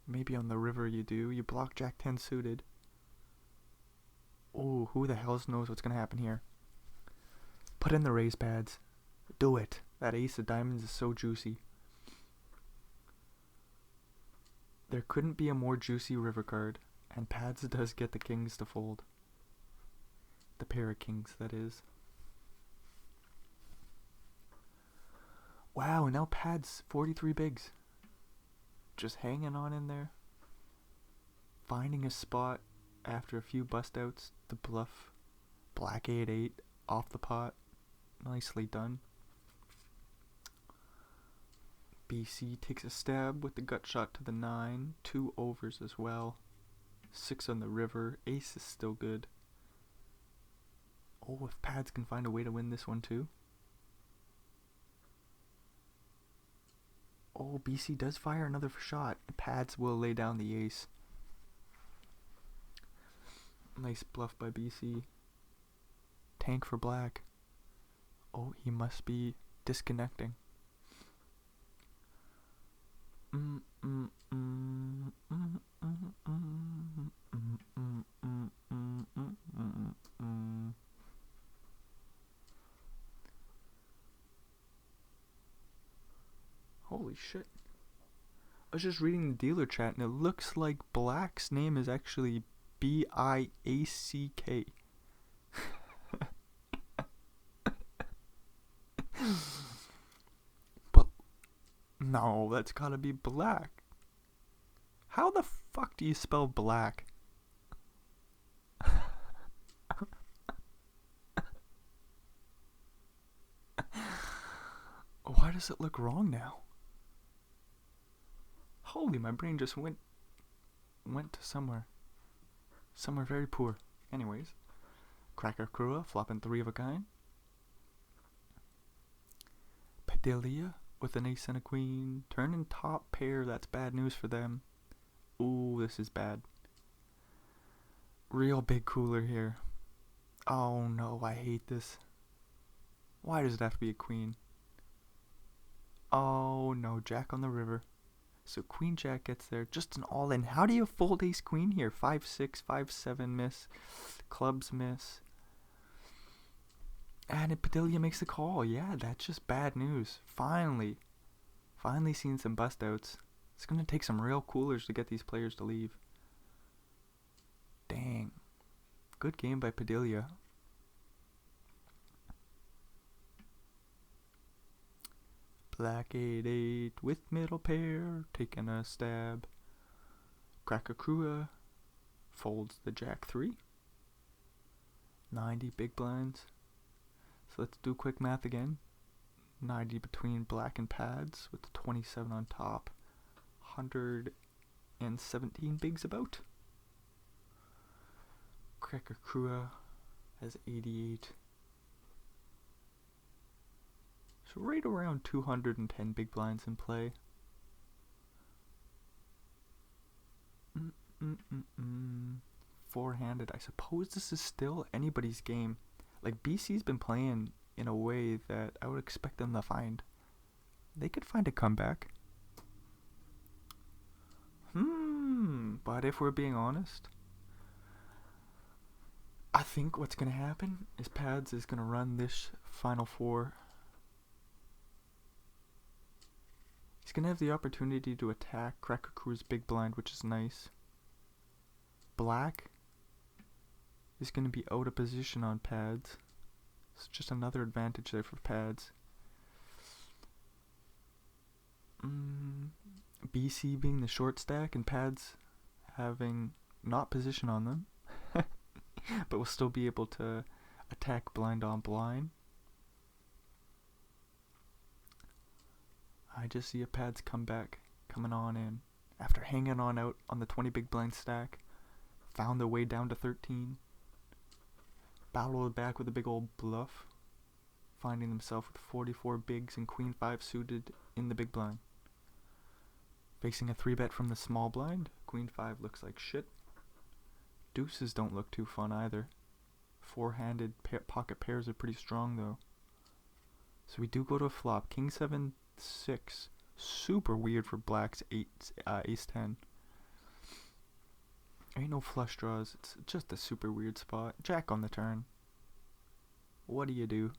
Maybe on the river you do. You block Jack 10 suited. Oh, who the hell knows what's gonna happen here? Put in the raise pads. Do it. That ace of diamonds is so juicy. There couldn't be a more juicy river card. And pads does get the kings to fold. The pair of kings, that is. Wow, now pads 43 bigs. Just hanging on in there. Finding a spot after a few bust outs to bluff. Black 8-8 off the pot. Nicely done. BC takes a stab with the gut shot to the 9. 2 overs as well. 6 on the river. Ace is still good. Oh, if pads can find a way to win this one too. Oh, BC does fire another shot. Pads will lay down the ace. Nice bluff by BC. Tank for black. Oh, he must be disconnecting. Holy shit. I was just reading the dealer chat and it looks like black's name is actually B-I-A-C-K. But no, that's gotta be black. How the fuck do you spell black? Why does it look wrong now? Holy, my brain just went to somewhere very poor. Anyways, Cracker Crua flopping 3 of a kind. Padilla with an ace and a queen, turning top pair. That's bad news for them. Ooh, this is bad. Real big cooler here. Oh no, I hate this. Why does it have to be a queen? Oh no, Jack on the river. So Queen Jack gets there, just an all-in. How do you fold ace queen here? 5-6, 5-7 miss, clubs miss. And Padilla makes the call. Yeah, that's just bad news. Finally seen some bust outs. It's going to take some real coolers to get these players to leave. Dang. Good game by Padilla. Black 8-8 with middle pair, taking a stab. Krakakura folds the Jack 3. 90 big blinds. So let's do quick math again. 90 between black and pads with the 27 on top. 117 bigs about. Krakakura has 88. So right around 210 big blinds in play. Four-handed. I suppose this is still anybody's game. Like, BC's been playing in a way that I would expect them to find. They could find a comeback. But if we're being honest, I think what's going to happen is Pads is going to run this Final Four. He's going to have the opportunity to attack Krakakura's big blind, which is nice. Black is going to be out of position on Pads. It's just another advantage there for Pads. BC being the short stack and Pads having not position on them. But we'll still be able to attack blind on blind. I just see a Pads comeback coming on in. After hanging on out on the 20 big blind stack, found their way down to 13. Battled back with a big old bluff, finding themselves with 44 bigs and Queen 5 suited in the big blind. Facing a 3-bet from the small blind, Queen 5 looks like shit. Deuces don't look too fun either. Four-handed pocket pairs are pretty strong though. So we do go to a flop. King 7, 6. Super weird for Black's Ace 10. Ain't no flush draws. It's just a super weird spot. Jack on the turn. What do you do?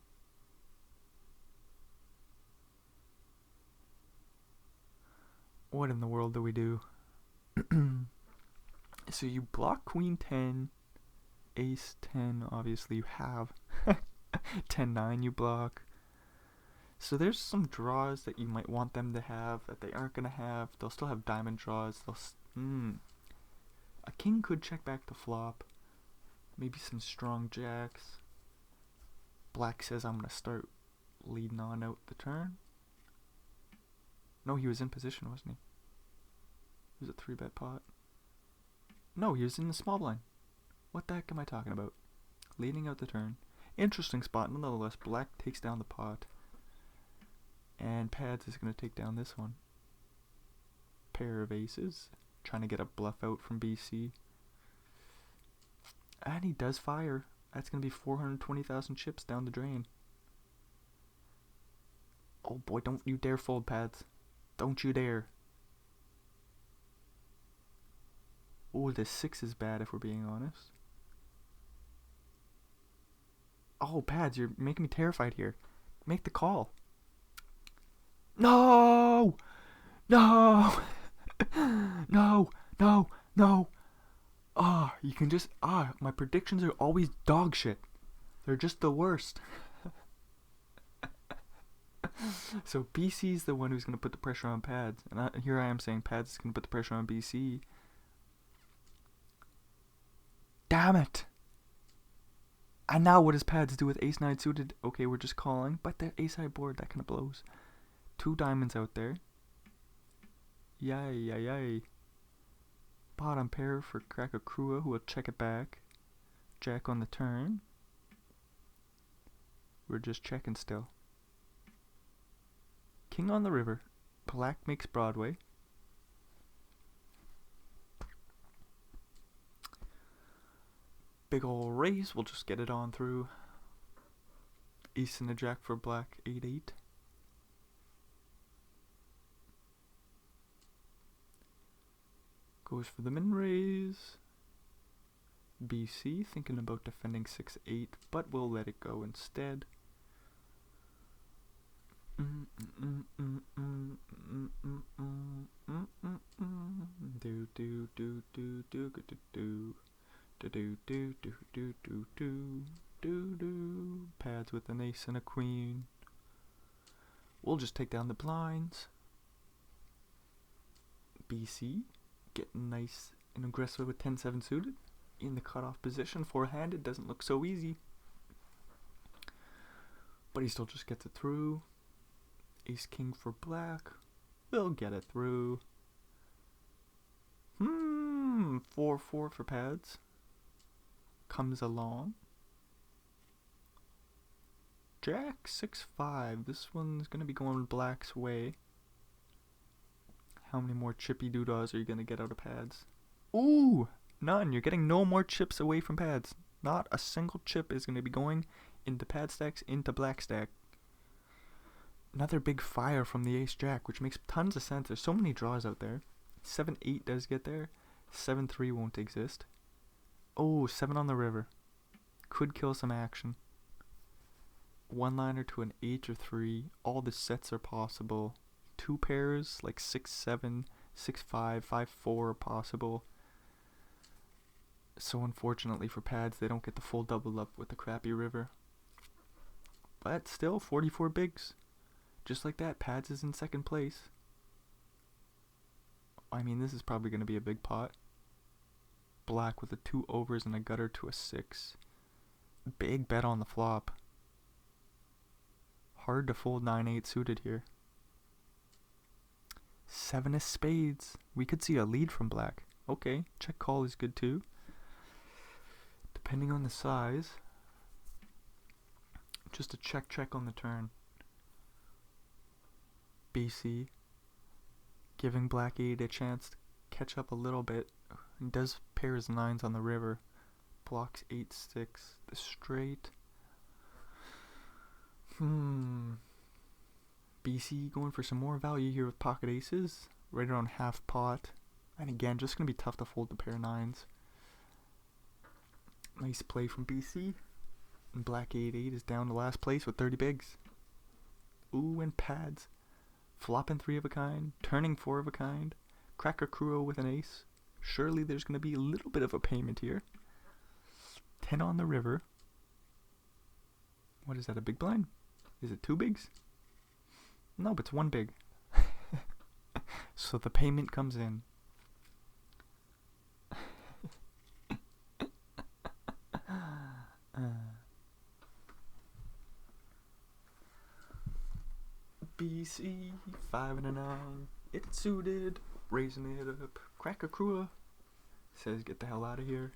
What in the world do we do? So you block Queen 10, Ace 10, obviously you have. 10-9 you block. So there's some draws that you might want them to have that they aren't going to have. They'll still have diamond draws. A king could check back the flop. Maybe some strong jacks. Black says I'm going to start leading on out the turn. No, he was in position, wasn't he? It was a 3-bet pot. No, he was in the small blind. What the heck am I talking about? Leading out the turn. Interesting spot nonetheless. Black takes down the pot. And Pads is going to take down this one. Pair of aces. Trying to get a bluff out from BC. And he does fire. That's going to be 420,000 chips down the drain. Oh boy, don't you dare fold, Pads. Don't you dare. Oh, the 6 is bad if we're being honest. Oh, Pads, you're making me terrified here. Make the call. No! No! No! No! No! You can just... my predictions are always dog shit. They're just the worst. So BC's the one who's going to put the pressure on Pads. And here I am saying Pads is going to put the pressure on BC. Damn it! And now what does Pads do with Ace 9 suited? Okay, we're just calling. But the Ace high board, that kind of blows. 2 diamonds out there. Yay, yay, yay. Bottom pair for Krakakura, who will check it back. Jack on the turn. We're just checking still. King on the river. Black makes Broadway. Big ol' raise, we'll just get it on through. Ace and a jack for Black, 8-8. Goes for the min raise. BC thinking about defending 6-8, but we'll let it go instead. Do do do do do do do do do do do do do do do do. Pads with an ace and a queen. We'll just take down the blinds. BC getting nice and aggressive with 10-7 suited in the cutoff position. Four-handed doesn't look so easy, but he still just gets it through. Ace king for black. We'll get it through. 4-4 for pads. Comes along. Jack 6-5. This one's gonna be going black's way. How many more chippy doodahs are you gonna get out of pads? Ooh, none. You're getting no more chips away from pads. Not a single chip is gonna be going into pad stacks, into black stack. Another big fire from the ace jack, which makes tons of sense. There's so many draws out there. 7-8 does get there. 7-3 won't exist. Oh, 7 on the river. Could kill some action. One-liner to an H or 3. All the sets are possible. Two pairs, like 6-7, 6-5, 5-4 are possible. So unfortunately for pads, they don't get the full double up with the crappy river. But still, 44 bigs. Just like that, pads is in second place. I mean, this is probably going to be a big pot. Black with a 2 overs and a gutter to a 6. Big bet on the flop. Hard to fold 9-8 suited here. 7 of spades. We could see a lead from black. Okay, check call is good too. Depending on the size. Just a check on the turn. BC giving black 8 a chance to catch up a little bit. He does pair his 9s on the river. Blocks 8-6. The straight. BC going for some more value here with pocket aces. Right around half pot. And again, just going to be tough to fold the pair 9s. Nice play from BC. And black 8-8 is down to last place with 30 bigs. Ooh, and pads. Flopping 3 of a kind. Turning 4 of a kind. Cracker Cruo with an ace. Surely there's going to be a little bit of a payment here. 10 on the river. What is that, a big blind? Is it 2 bigs? No, but it's 1 big. So the payment comes in. BC 5 and a 9. It's suited. Raising it up. Cracker Crua says get the hell out of here.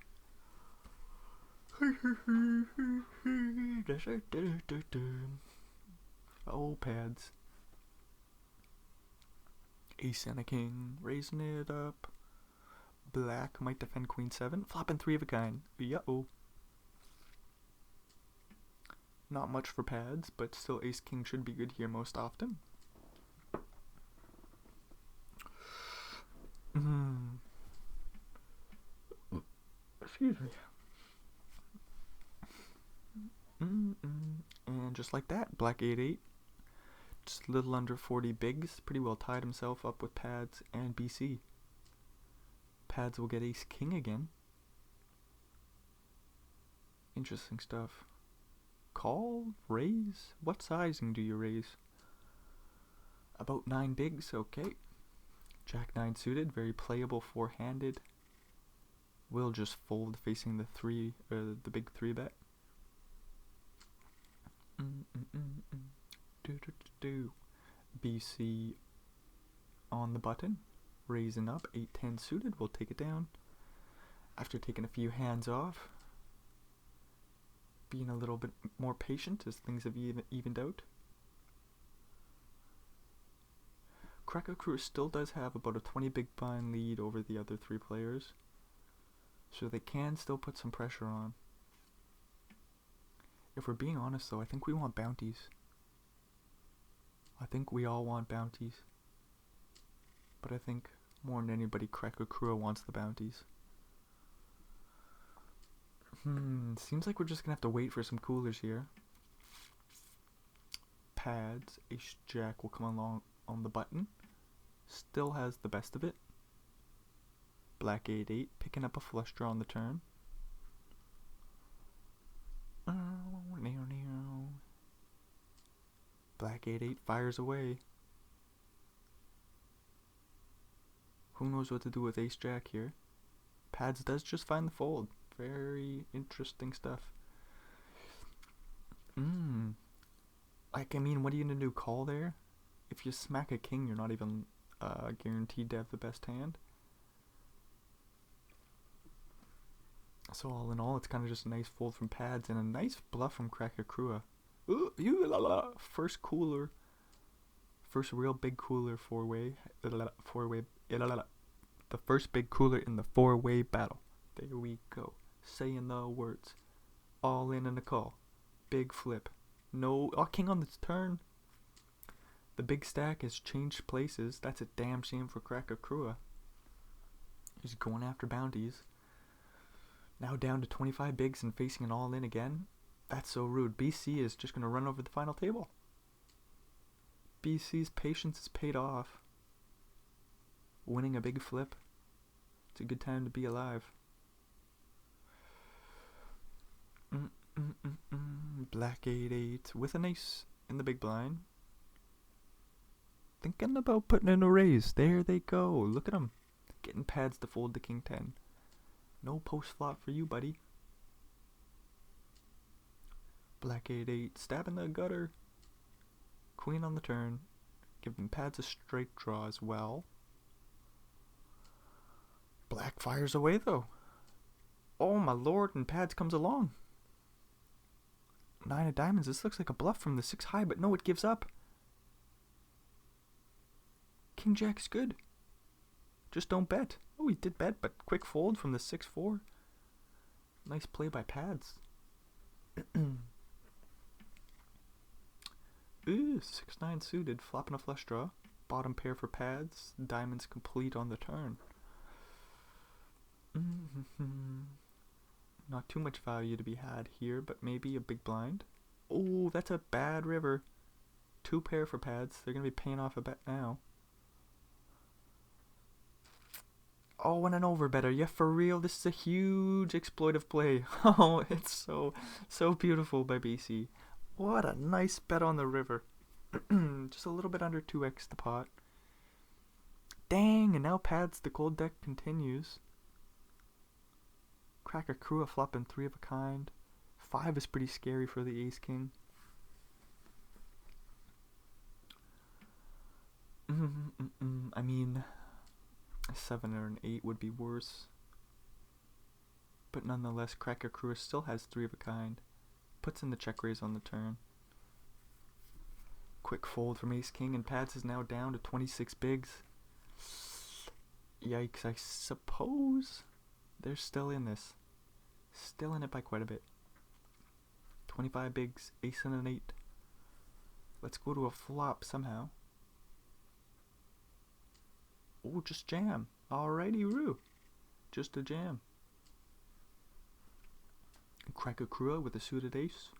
Oh, pads. Ace and a king. Raising it up. Black might defend queen 7. Flopping 3 of a kind. Uh-oh. Not much for pads, but still ace king should be good here most often. Excuse me. And just like that, black 8-8. Just a little under 40 bigs. Pretty well tied himself up with pads and BC. Pads will get ace king again. Interesting stuff. Call? Raise? What sizing do you raise? About 9 bigs, okay. Jack 9 suited, very playable four-handed. We'll just fold facing the big 3 bet. BC on the button, raising up, 8-10 suited, we'll take it down. After taking a few hands off, being a little bit more patient as things have evened out. Cracker Crew still does have about a 20 big blind lead over the other 3 players, so they can still put some pressure on. If we're being honest though, I think we want bounties. I think we all want bounties. But I think more than anybody, Cracker Crew wants the bounties. Seems like we're just gonna have to wait for some coolers here. pads. Ace jack will come along on the button. Still has the best of it. Black 8-8, picking up a flush draw on the turn. Black 8-8 fires away. Who knows what to do with ace jack here? Pads does just find the fold. Very interesting stuff. Like, I mean, what are you gonna do? Call there? If you smack a king, you're not even guaranteed to have the best hand. So all in all, it's kind of just a nice fold from pads and a nice bluff from Krakakua. Ooh, first cooler. First real big cooler four-way. The first big cooler in the four-way battle. There we go. Saying the words. All in a call. Big flip. No. Oh, king on this turn. The big stack has changed places. That's a damn shame for Krakakua. He's going after bounties. Now down to 25 bigs and facing an all-in again. That's so rude. BC is just going to run over the final table. BC's patience is paid off. Winning a big flip. It's a good time to be alive. Black 8-8 with an ace in the big blind. Thinking about putting in a raise. There they go. Look at them. Getting pads to fold the king 10. No post flop for you, buddy. Black 8-8 stabbing the gutter. Queen on the turn. Giving pads a straight draw as well. Black fires away though. Oh my lord, and pads comes along. 9 of diamonds. This looks like a bluff from the 6 high, but no, it gives up. King jack's good. Just don't bet. Oh, he did bet, but quick fold from the 6-4. Nice play by pads. Ooh, 6-9 suited, flopping a flush draw. Bottom pair for pads. Diamonds complete on the turn. Not too much value to be had here, but maybe a big blind. Oh, that's a bad river. 2 pair for pads. They're going to be paying off a bet now. Oh, and an overbetter. Yeah, for real, this is a huge exploitive play. Oh, it's so beautiful by BC. What a nice bet on the river. Just a little bit under 2x the pot. Dang, and now pads, the cold deck continues. Krakakua flopping 3 of a kind. 5 is pretty scary for the ace king. I mean, a 7 or an 8 would be worse. But nonetheless, Krakakua still has 3 of a kind. Puts in the check raise on the turn. Quick fold from ace king, and pads is now down to 26 bigs. Yikes, I suppose they're still in this. Still in it by quite a bit. 25 bigs, ace and an 8. Let's go to a flop somehow. Oh, just jam. Alrighty, Roo. Just a jam. Krakakua with a suited ace.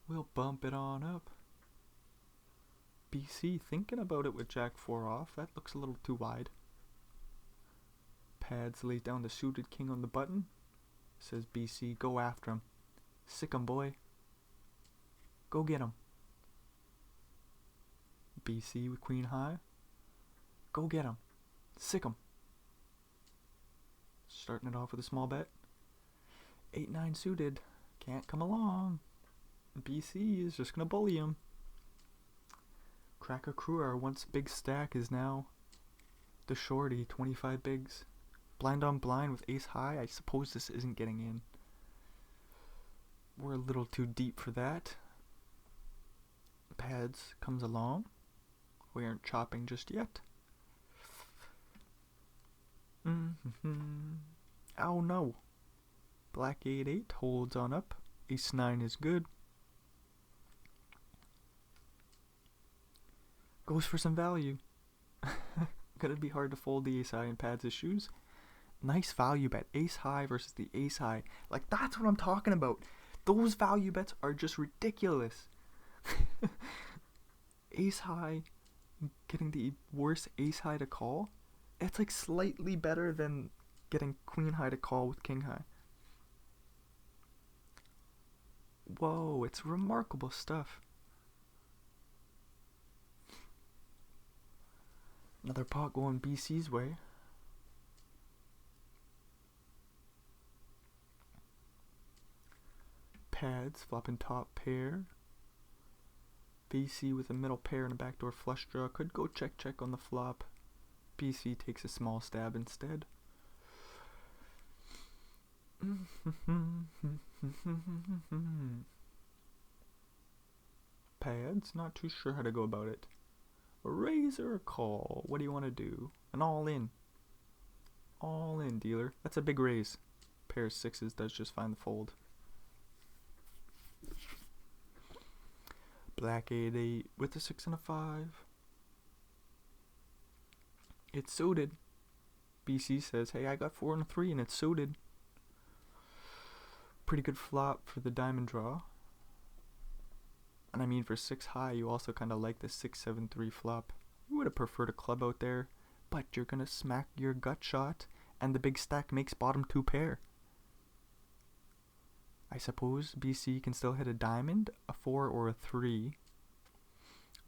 We'll bump it on up. BC thinking about it with jack 4 off. That looks a little too wide. Pads lays down the suited king on the button. Says BC, go after him. Sick him, boy. Go get him. BC with queen high. Go get him. Sick him. Starting it off with a small bet. 8-9 suited. Can't come along. BC is just going to bully him. Krakakua, our once big stack, is now the shorty. 25 bigs. Blind on blind with ace high. I suppose this isn't getting in. We're a little too deep for that. Pads comes along. We aren't chopping just yet. Oh no. Black 8-8 holds on up. Ace 9 is good. Goes for some value. Gonna be hard to fold the ace high in pads' shoes. Nice value bet. Ace high versus the ace high. Like, that's what I'm talking about. Those value bets are just ridiculous. ace high, getting the worst ace high to call. It's like slightly better than getting queen high to call with king high. Whoa, it's remarkable stuff. Another pot going BC's way. Pads, flopping top pair. BC with a middle pair and a backdoor flush draw. Could go check on the flop. BC takes a small stab instead. Pads, not too sure how to go about it. A raise or a call? What do you want to do? An all in. All in, dealer. That's a big raise. Pair of sixes does just find the fold. Black 8-8 with a 6 and a 5. It's suited. BC says, hey, I got 4 and a 3 and it's suited. Pretty good flop for the diamond draw. And I mean, for 6 high, you also kind of like the 6-7-3 flop. You would have preferred a club out there, but you're going to smack your gut shot, and the big stack makes bottom 2 pair. I suppose BC can still hit a diamond, a 4 or a 3.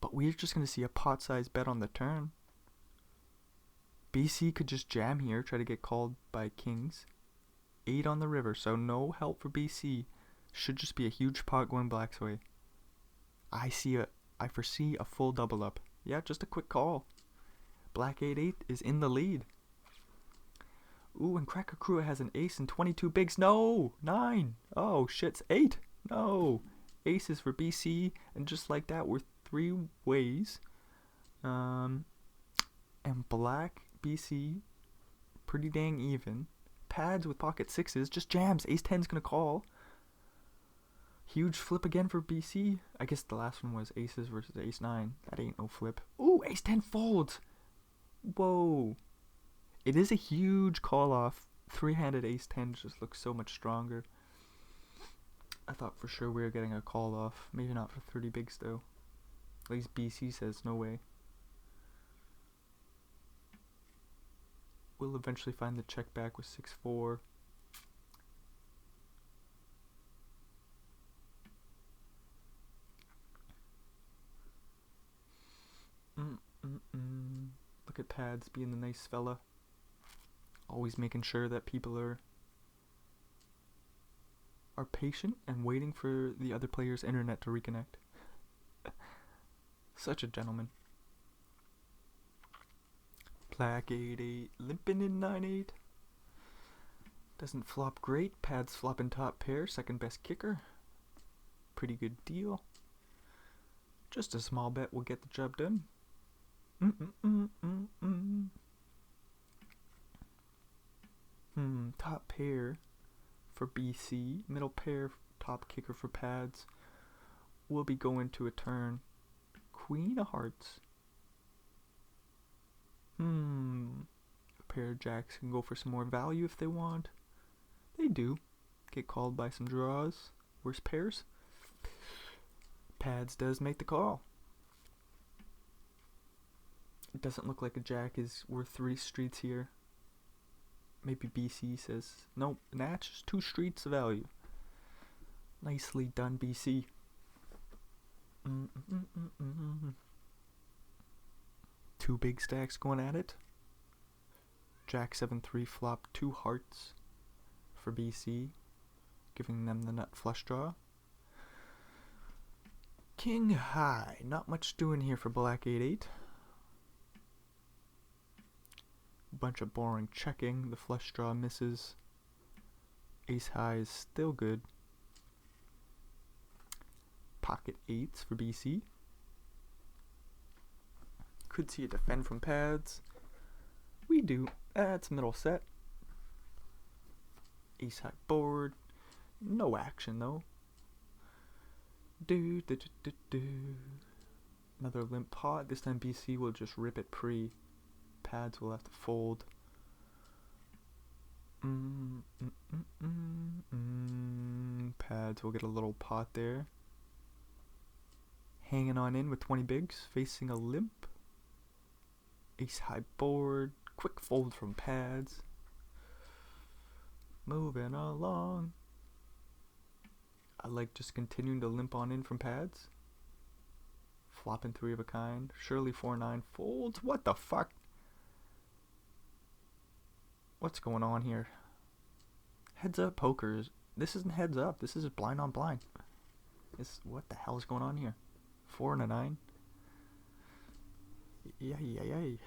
But we're just going to see a pot-sized bet on the turn. BC could just jam here, try to get called by kings. 8 on the river, so no help for BC. Should just be a huge pot going Black's way. I foresee a full double up. Yeah, just a quick call. Black 8-8 is in the lead. Ooh, and Cracker Crew has an ace and 22 bigs. No! 9! Oh, shit's 8! No! Aces for BC, and just like that, we're 3 ways. And Black BC, pretty dang even. Pads with pocket 6s, just jams. Ace 10's gonna call. Huge flip again for BC. I guess the last one was aces versus ace 9. That ain't no flip. Ooh, ace 10 folds! Whoa! It is a huge call off. 3-handed ace 10 just looks so much stronger. I thought for sure we were getting a call off. Maybe not for 30 bigs though. At least BC says no way. We'll eventually find the check back with 6-4. Look at Pads being the nice fella. Always making sure that people are patient and waiting for the other player's internet to reconnect. Such a gentleman. Black 8-8, limping in 9-8. Doesn't flop great. Pads flopping top pair, second best kicker. Pretty good deal. Just a small bet will get the job done. Top pair for BC. Middle pair, top kicker for Pads. We'll be going to a turn. Queen of hearts. A pair of jacks can go for some more value if they want. They do. Get called by some draws. Worse pairs. Pads does make the call. It doesn't look like a jack is worth 3 streets here. Maybe BC says, nope, that's just 2 streets of value. Nicely done, BC. Two big stacks going at it. Jack 7-3 flop 2 hearts for BC, giving them the nut flush draw. King high, not much doing here for Black 8-8. Bunch of boring checking. The flush draw misses. Ace high is still good. Pocket 8s for BC. Could see a defend from Pads. We do. That's middle set. Ace high board. No action though. Another limp pot. This time BC will just rip it pre. Pads will have to fold. Pads will get a little pot there. hanging on in with 20 bigs, facing a limp. Ace high board, quick fold from pads. Moving along. I like just continuing to limp on in from pads. Flopping 3 of a kind. Surely 4-9 folds. What the fuck? What's going on here? Heads up pokers. This isn't heads up. This is blind on blind. What the hell is going on here? 4 and a 9. Yay.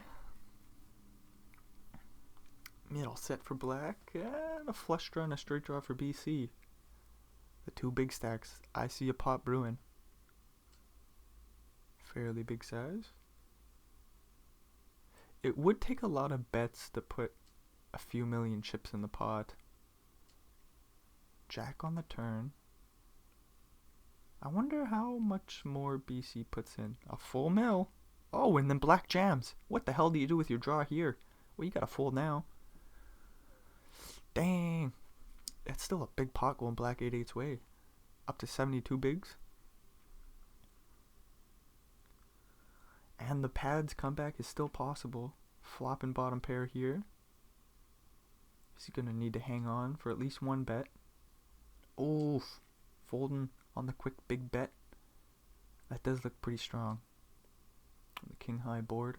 Middle set for black. And a flush draw and a straight draw for BC. The 2 big stacks. I see a pot brewing. Fairly big size. It would take a lot of bets to put a few million chips in the pot. Jack on the turn. I wonder how much more BC puts in. A full mill. Oh, and then black jams. What the hell do you do with your draw here? Well, you got a fold now. Dang. That's still a big pot going black 8-8's way. Up to 72 bigs. And the pads comeback is still possible. Flopping bottom pair here. He's going to need to hang on for at least one bet. Oof. Folding on the quick big bet. That does look pretty strong. The king high board.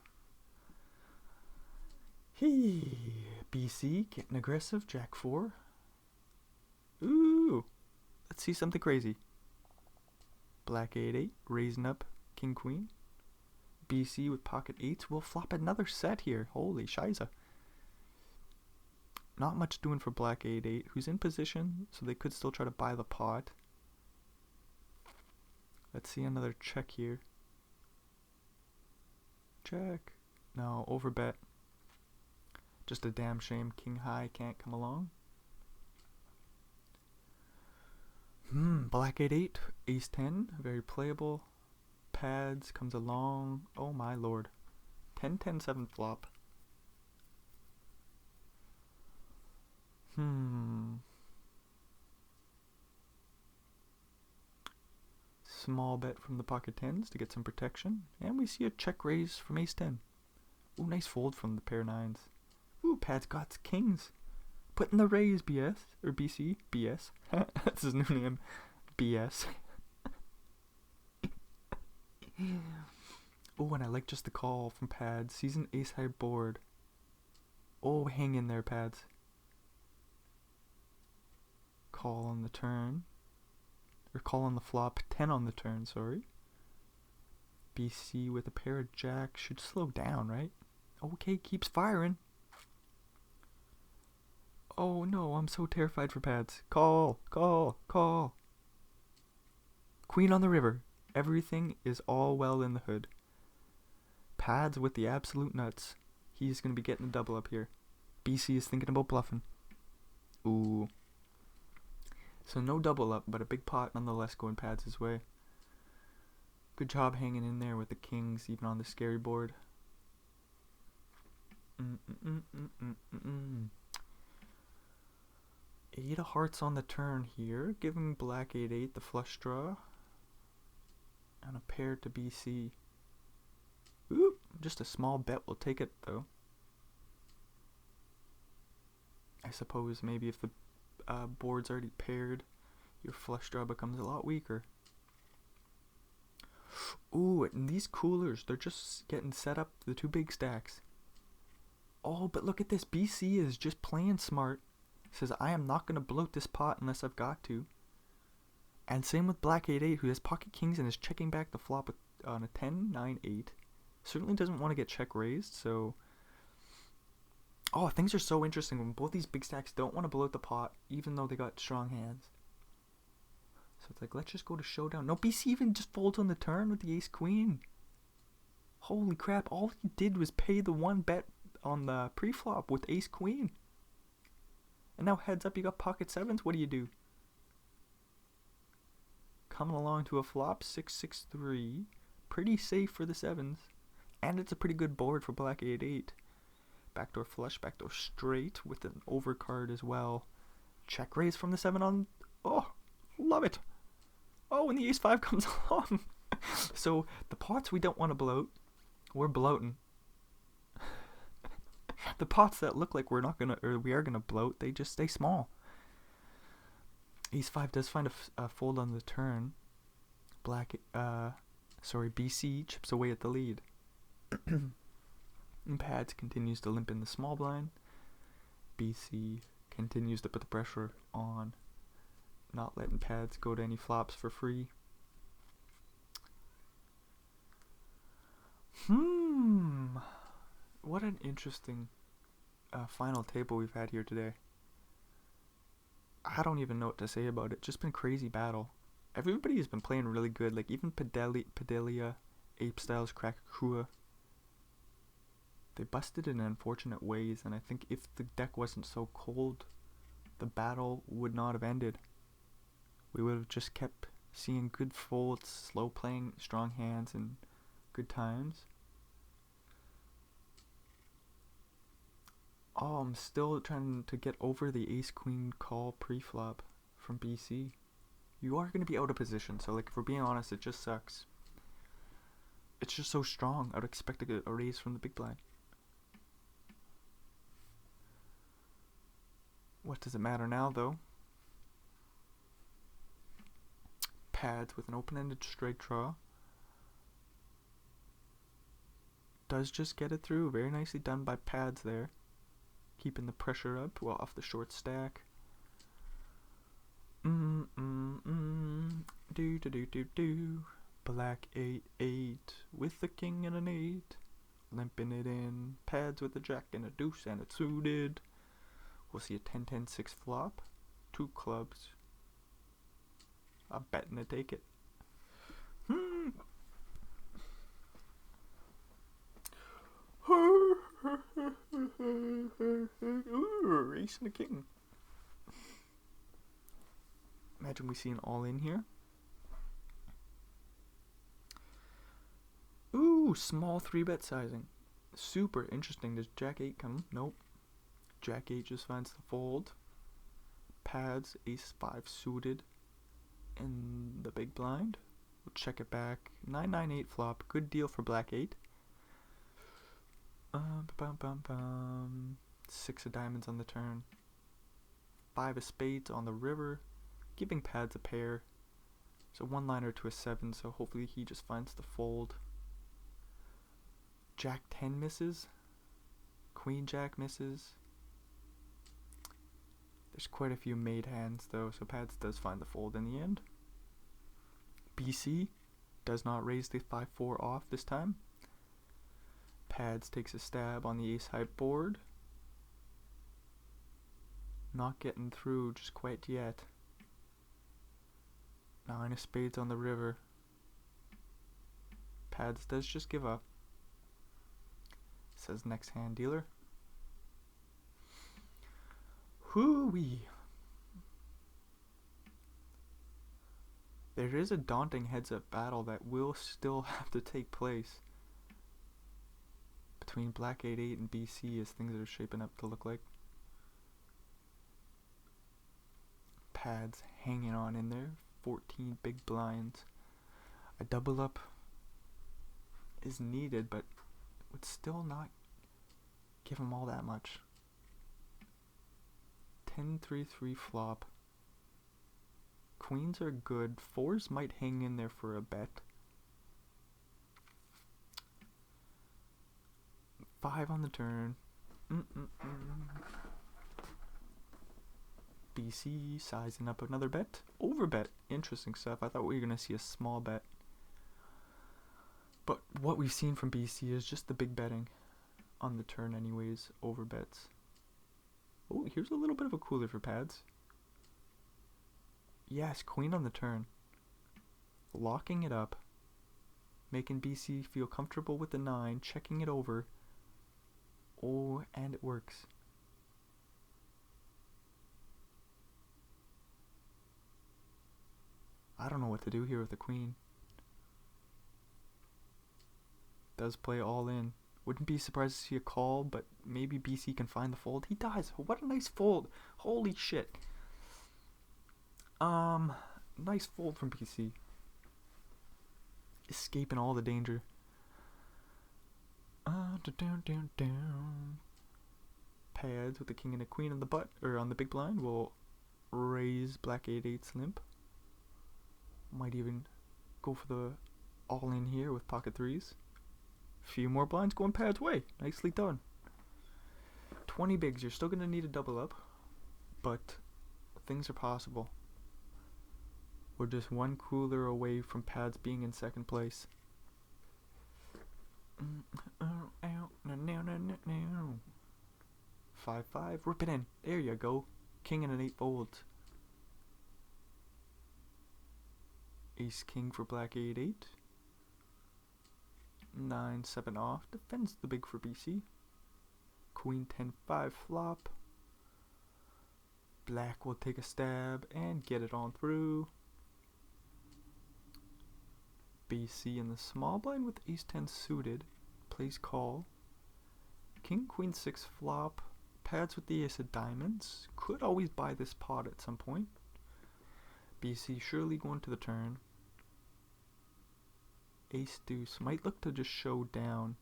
BC getting aggressive. Jack 4. Ooh. Let's see something crazy. Black 8-8. Raising up king queen. BC with pocket 8s will flop another set here. Holy shiza. Not much doing for black 8-8, who's in position, so they could still try to buy the pot. Let's see another check here. Check. No, overbet. Just a damn shame king high can't come along. Black 8-8, ace 10, very playable. Pads comes along. Oh my lord. 10-10-7 flop. Small bet from the pocket 10s to get some protection. And we see a check raise from ace 10. Ooh, nice fold from the pair 9s. Ooh, pads got kings. Putting the raise, BS. Or BC. BS. That's his new name. BS. Oh, and I like just the call from pads. Season ace high board. Oh, hang in there, pads. Call on the turn. Or call on the flop. 10 on the turn, sorry. BC with a pair of jacks should slow down, right? Okay, keeps firing. Oh no, I'm so terrified for pads. Call, call, call. Queen on the river. Everything is all well in the hood. Pads with the absolute nuts. He's going to be getting a double up here. BC is thinking about bluffing. Ooh. So no double up, but a big pot nonetheless going pads his way. Good job hanging in there with the kings, even on the scary board. Eight of hearts on the turn here, giving black 8-8 the flush draw. And a pair to BC. Oop, just a small bet will take it though. I suppose maybe if the board's already paired, your flush draw becomes a lot weaker. Ooh, and these coolers, they're just getting set up, the 2 big stacks. Oh, but look at this. BC is just playing smart. Says, I am not going to bloat this pot unless I've got to. And same with black 8-8, who has pocket kings and is checking back the flop with, on a 10-9-8. Certainly doesn't want to get check raised, so... Oh, things are so interesting when both these big stacks don't want to bloat the pot, even though they got strong hands. So it's like, let's just go to showdown. No, BC even just folds on the turn with the ace-queen. Holy crap, all he did was pay the 1 bet on the pre-flop with ace-queen. And now heads up, you got pocket 7s. What do you do? Coming along to a flop, 6-6-3. Pretty safe for the 7s. And it's a pretty good board for black 8-8. Backdoor flush, backdoor straight with an overcard as well. Check raise from the 7 on... Oh, love it. Oh, and the ace 5 comes along. So the pots we don't want to bloat, we're bloating. The pots that look like we are gonna bloat, they just stay small. Ace 5 does find a fold on the turn. BC chips away at the lead. And Pads continues to limp in the small blind. BC continues to put the pressure on, not letting Pads go to any flops for free. What an interesting final table we've had here today. I don't even know what to say about it. Just been crazy battle. Everybody has been playing really good. Like even Pedelia, Ape Styles, Krakakua. They busted in unfortunate ways, and I think if the deck wasn't so cold, the battle would not have ended. We would have just kept seeing good folds, slow playing, strong hands, and good times. Oh, I'm still trying to get over the ace-queen call pre-flop from BC. You are going to be out of position, so like if we're being honest, it just sucks. It's just so strong. I would expect to get a raise from the big blind. What does it matter now, though? Pads with an open-ended straight draw. Does just get it through. Very nicely done by Pads there. Keeping the pressure up while off the short stack. Do. Black 8-8 with the king and an 8. Limping it in. Pads with a jack and a deuce, and it's suited. We'll see a 10-10-6 flop. 2 clubs. I'm betting to take it. Ooh, ace and a king. Imagine we see an all-in here. Ooh, small 3-bet sizing. Super interesting. Does Jack 8 come? Nope. Jack 8 just finds the fold. Pads, ace 5 suited. In the big blind. We'll check it back. 9-9-8 flop. Good deal for Black 8. 6 of diamonds on the turn. 5 of spades on the river. Giving Pads a pair. So 1-liner to a 7, so hopefully he just finds the fold. Jack 10 misses. Queen Jack misses. There's quite a few made hands though, so Pads does find the fold in the end. BC does not raise the 5-4 off this time. Pads takes a stab on the ace high board. Not getting through just quite yet. 9 of spades on the river. Pads does just give up. Says next hand dealer. Hoo-wee. There is a daunting heads-up battle that will still have to take place between Black 8-8 and BC as things are shaping up to look like. Pads hanging on in there. 14 big blinds. A double up is needed, but would still not give him all that much. 10-3-3 flop. Queens are good. 4s might hang in there for a bet. 5 on the turn. BC sizing up another bet. Overbet. Interesting stuff. I thought we were going to see a small bet. But what we've seen from BC is just the big betting on the turn anyways. Overbets. Oh, here's a little bit of a cooler for Pads. Yes, queen on the turn. Locking it up. Making BC feel comfortable with the 9. Checking it over. Oh, and it works. I don't know what to do here with the queen. Does play all in. Wouldn't be surprised to see a call, but maybe BC can find the fold. He does. What a nice fold. Holy shit. Nice fold from BC. escaping all the danger. Down. Pads with the king and a queen on the butt, or on the big blind, will raise black 8/8's limp. Might even go for the all in here with pocket threes. Few more blinds going pads way. Nicely done. 20 bigs. You're still going to need a double up, but things are possible. We're just one cooler away from pads being in second place. 5/5. Rip it in. There you go. King and an 8 folds. Ace king for black 8/8. 9/7 off. Defends the big for BC. Queen 10/5 flop. Black will take a stab and get it on through. BC in the small blind with ace 10 suited. Plays call. King queen 6 flop. Pads with the ace of diamonds. Could always buy this pot at some point. BC surely going to the turn. Ace deuce. Might look to just show down.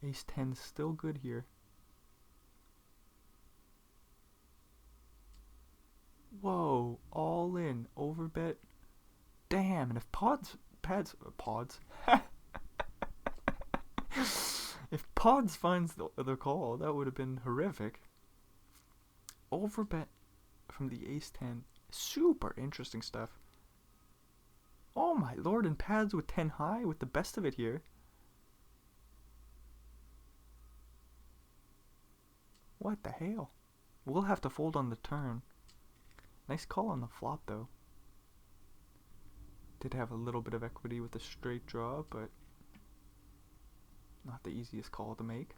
Ace 10 still good here. Whoa. All in. Overbet. Damn. And if pads. If Pods finds the call, that would have been horrific. Overbet from the ace 10. Super interesting stuff. Oh my lord, and pads with 10 high with the best of it here. What the hell? We'll have to fold on the turn. Nice call on the flop though. Did have a little bit of equity with the straight draw, but not the easiest call to make.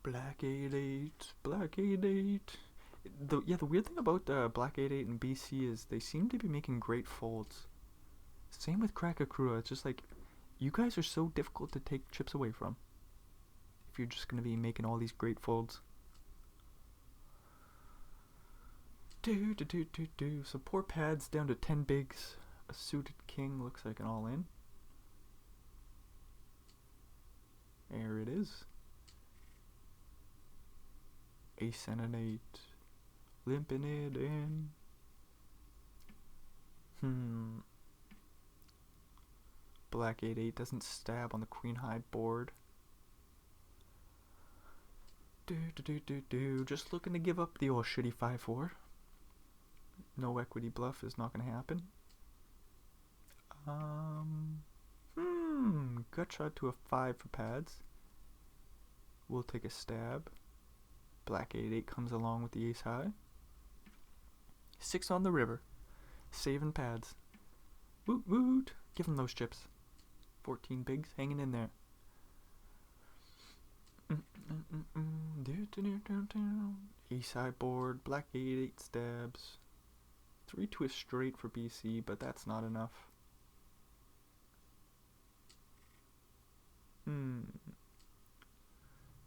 Black 8/8, black 8/8. The weird thing about black 8/8 and BC is they seem to be making great folds. Same with Krakakura. It's just like, you guys are so difficult to take chips away from if you're just going to be making all these great folds. So poor pads down to 10 bigs. A suited king looks like an all in. There it is. Ace and an 8. Limping it in. Black 8/8 doesn't stab on the queen high board. Just looking to give up the old shitty 5/4. No equity bluff is not going to happen. Gut shot to a 5 for pads. We'll take a stab. Black 8/8 comes along with the ace high. 6 on the river. Saving pads. Woot woot. Give them those chips. 14 bigs hanging in there. Ace high board. Black 8/8 stabs. 3 twist straight for BC, but that's not enough.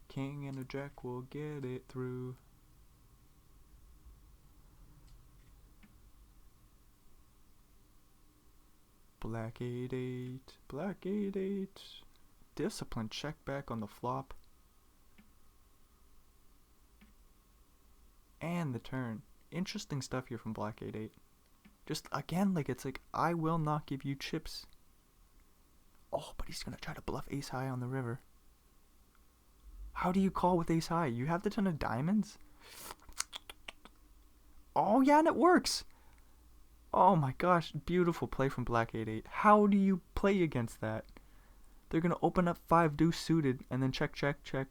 King and a jack will get it through. Black 8/8, black 8/8. Discipline check back on the flop. And the turn. Interesting stuff here from black 8/8. Just again, like, it's like, I will not give you chips. Oh, but he's gonna try to bluff ace high on the river. How do you call with ace high? You have the ton of diamonds? Oh yeah, and it works. Oh my gosh, beautiful play from black 8/8. How do you play against that? They're gonna open up 5 deuce suited and then check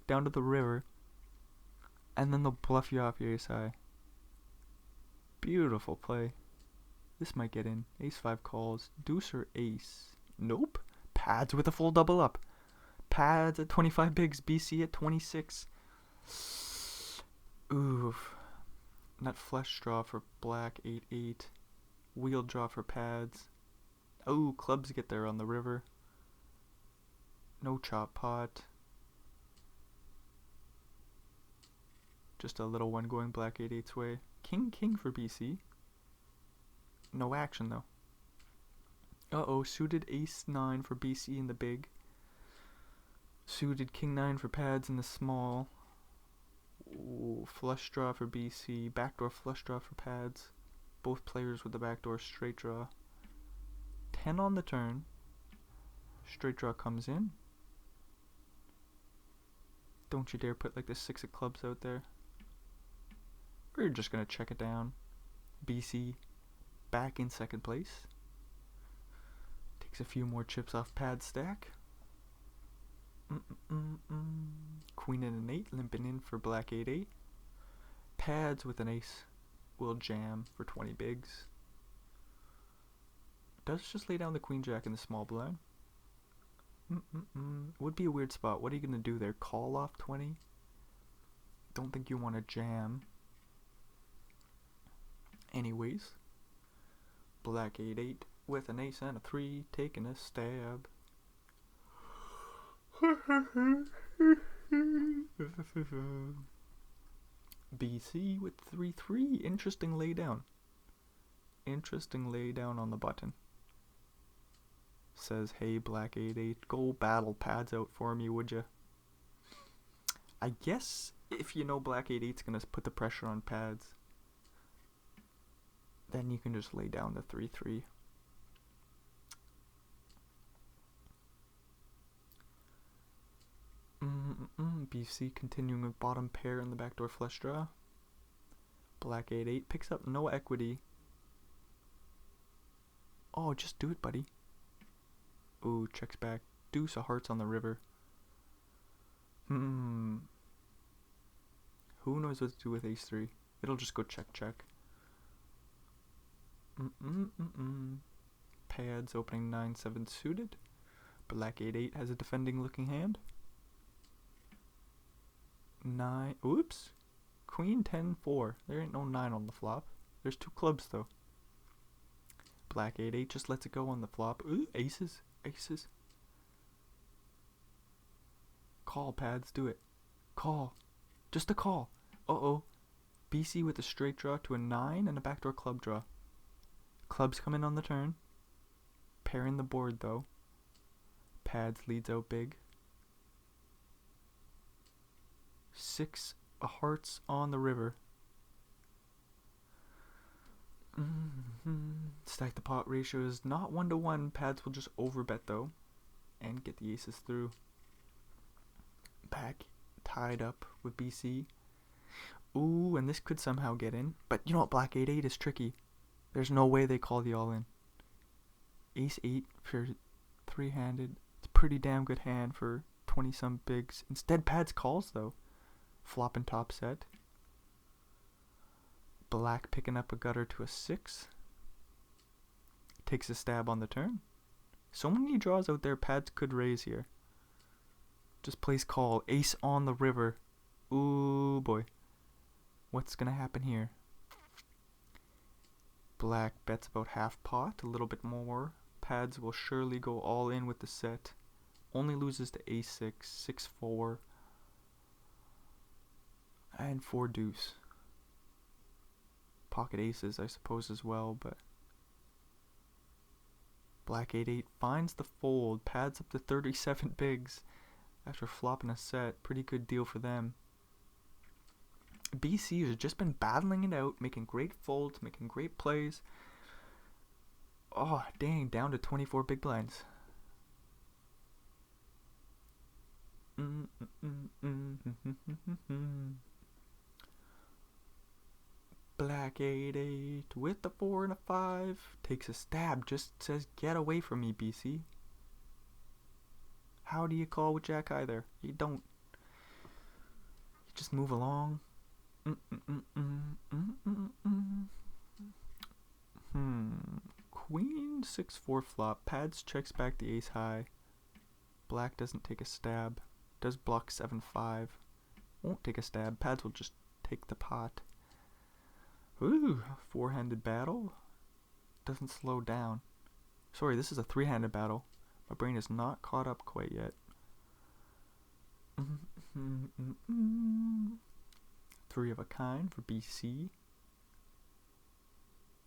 down to the river, and then they'll bluff you off your ace high. Beautiful play. This might get in. Ace 5 calls. Deuce or ace? Nope. Pads with a full double up. Pads at 25 bigs. BC at 26. Oof. Nut flush draw for black 8/8. Wheel draw for pads. Oh, clubs get there on the river. No chop pot. Just a little one going black 8/8's way. King for BC. No action though. Uh-oh, suited ace 9 for BC in the big. Suited king 9 for pads in the small. Ooh, flush draw for BC. Backdoor flush draw for pads. Both players with the backdoor straight draw. 10 on the turn. Straight draw comes in. Don't you dare put like the 6 of clubs out there. Or you're just going to check it down. BC back in second place. Takes a few more chips off pad stack. Queen and an 8 limping in for black 8-8. Pads with an ace will jam for 20 bigs. Does just lay down the queen jack in the small blind. Would be a weird spot. What are you going to do there? Call off 20? Don't think you want to jam. Anyways. Black 8-8 with an ace and a 3 taking a stab. BC with 3-3. Interesting laydown. Interesting laydown on the button. Says, hey, black 8-8, go battle pads out for me, would ya? I guess if you know black 8-8's gonna put the pressure on pads, then you can just lay down the 3-3. BC continuing with bottom pair in the backdoor flush draw. Black 8-8 picks up no equity. Oh, just do it, buddy. Ooh, checks back. Deuce of hearts on the river. Who knows what to do with ace 3? It'll just go check, check. Pads opening 9-7 suited. Black 8-8 has a defending looking hand. 9. Oops. Queen 10-4. There ain't no 9 on the flop. There's 2 clubs though. Black 8-8 just lets it go on the flop. Ooh, aces. Aces. Call, pads. Do it. Call. Just a call. Uh-oh. BC with a straight draw to a 9 and a backdoor club draw. Clubs come in on the turn. Pairing the board though. Pads leads out big. 6 of hearts on the river. Stack the pot ratio is not 1-to-1. Pads will just overbet though and get the aces through. Back tied up with BC. Ooh, and this could somehow get in. But you know what? Black 8-8 is tricky. There's no way they call the all in. Ace 8 for 3-handed. It's a pretty damn good hand for 20 some bigs. Instead, pads calls though. Flop and top set. Black picking up a gutter to a 6. Takes a stab on the turn. So many draws out there. Pads could raise here. Just plays call. Ace on the river. Ooh boy. What's gonna happen here? Black bets about half pot. A little bit more. Pads will surely go all in with the set. Only loses to ace 6. 6-4. And 4 deuce. Pocket aces, I suppose, as well, but Black 8-8 finds the fold, pads up to 37 bigs after flopping a set. Pretty good deal for them. BC has just been battling it out, making great folds, making great plays. Oh, dang, down to 24 big blinds. Black 8-8 with the 4 and a 5. Takes a stab, just says, get away from me, BC. How do you call with Jack high there? You don't. You just move along. Queen 6-4 flop. Pads checks back the ace high. Black doesn't take a stab. Does block 7-5. Won't take a stab. Pads will just take the pot. Ooh, 4-handed battle. Doesn't slow down. Sorry, this is a 3-handed battle. My brain is not caught up quite yet. 3 of a kind for BC.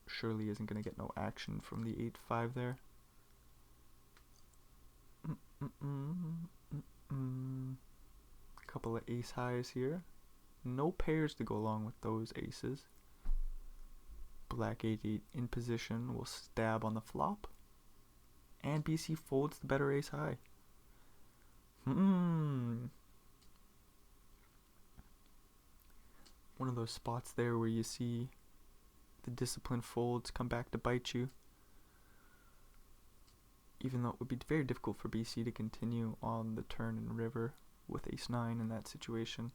Surely isn't going to get no action from the 8-5 there. Couple of ace highs here. No pairs to go along with those aces. Black 8-8 in position will stab on the flop. And BC folds the better ace high. One of those spots there where you see the disciplined folds come back to bite you. Even though it would be very difficult for BC to continue on the turn and river with ace-9 in that situation.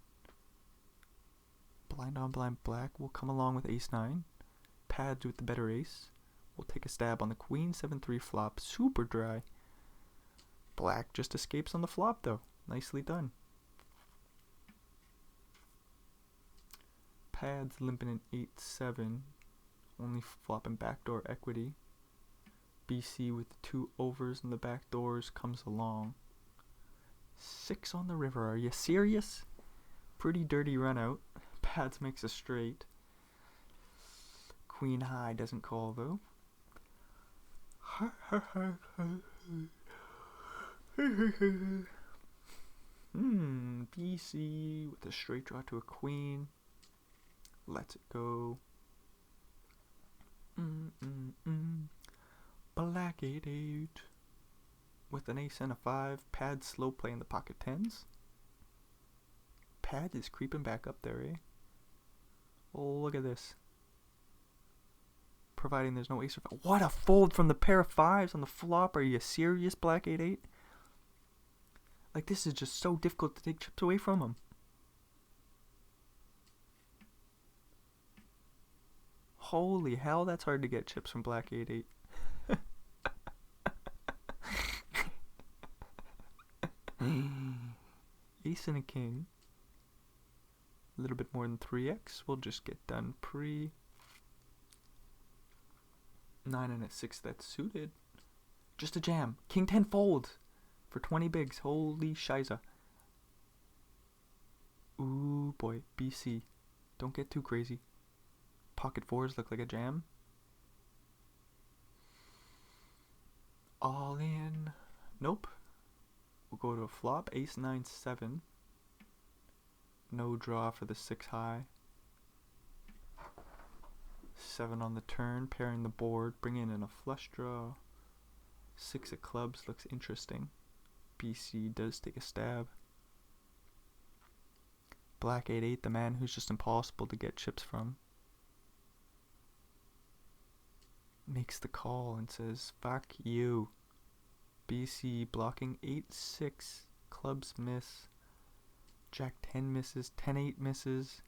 Blind on blind black will come along with ace-9. Pads with the better ace. We'll take a stab on the queen 7-3 flop. Super dry. Black just escapes on the flop though. Nicely done. Pads limping in 8-7. Only flopping backdoor equity. BC with the 2 overs in the back doors comes along. 6 on the river. Are you serious? Pretty dirty run out. Pads makes a straight. Queen high doesn't call though. BC with a straight draw to a queen. Lets it go. Black 8-8 with an ace and a 5. Pad slow play in the pocket 10s. Pad is creeping back up there, eh? Oh, look at this. Providing there's no ace or 5. What a fold from the pair of 5s on the flop. Are you serious, Black 8-8? Like, this is just so difficult to take chips away from him. Holy hell, that's hard to get chips from Black 8-8. Ace and a king. A little bit more than 3x. We'll just get done pre. 9 and a 6 that's suited. Just a jam. King 10 folds for 20 bigs. Holy shiza. Ooh boy. BC. Don't get too crazy. Pocket 4s look like a jam. All in. Nope. We'll go to a flop. Ace 9 7. No draw for the 6 high. 7 on the turn, pairing the board, bringing in a flush draw. 6 of clubs looks interesting. BC does take a stab. Black 8-8, the man who's just impossible to get chips from, makes the call and says, fuck you. BC blocking 8-6, clubs miss. Jack 10 misses, 10-8 misses.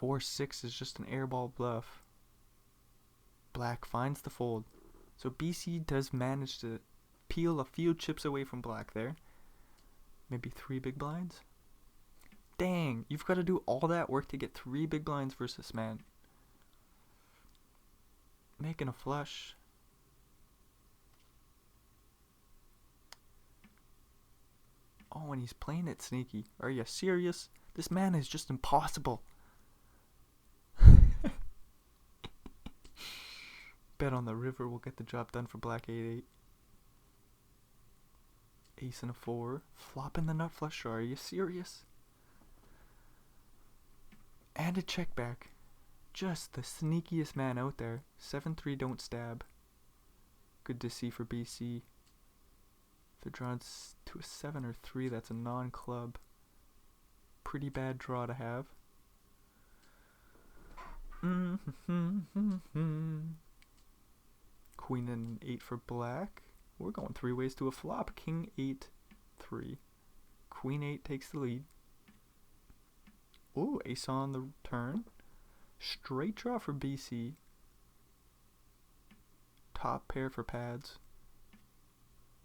4-6 is just an airball bluff. Black finds the fold. So BC does manage to peel a few chips away from black there. Maybe 3 big blinds. Dang, you've got to do all that work to get 3 big blinds versus man. Making a flush. Oh, and he's playing it sneaky. Are you serious? This man is just impossible. Bet on the river will get the job done for Black 8-8. Ace and a 4. Flopping the nut flush draw. Are you serious? And a check back. Just the sneakiest man out there. 7-3 don't stab. Good to see for BC. If they're drawn to a 7 or 3, that's a non-club. Pretty bad draw to have. Queen and an 8 for black. We're going 3 ways to a flop. King 8, 3. Queen 8 takes the lead. Ooh, ace on the turn. Straight draw for BC. Top pair for pads.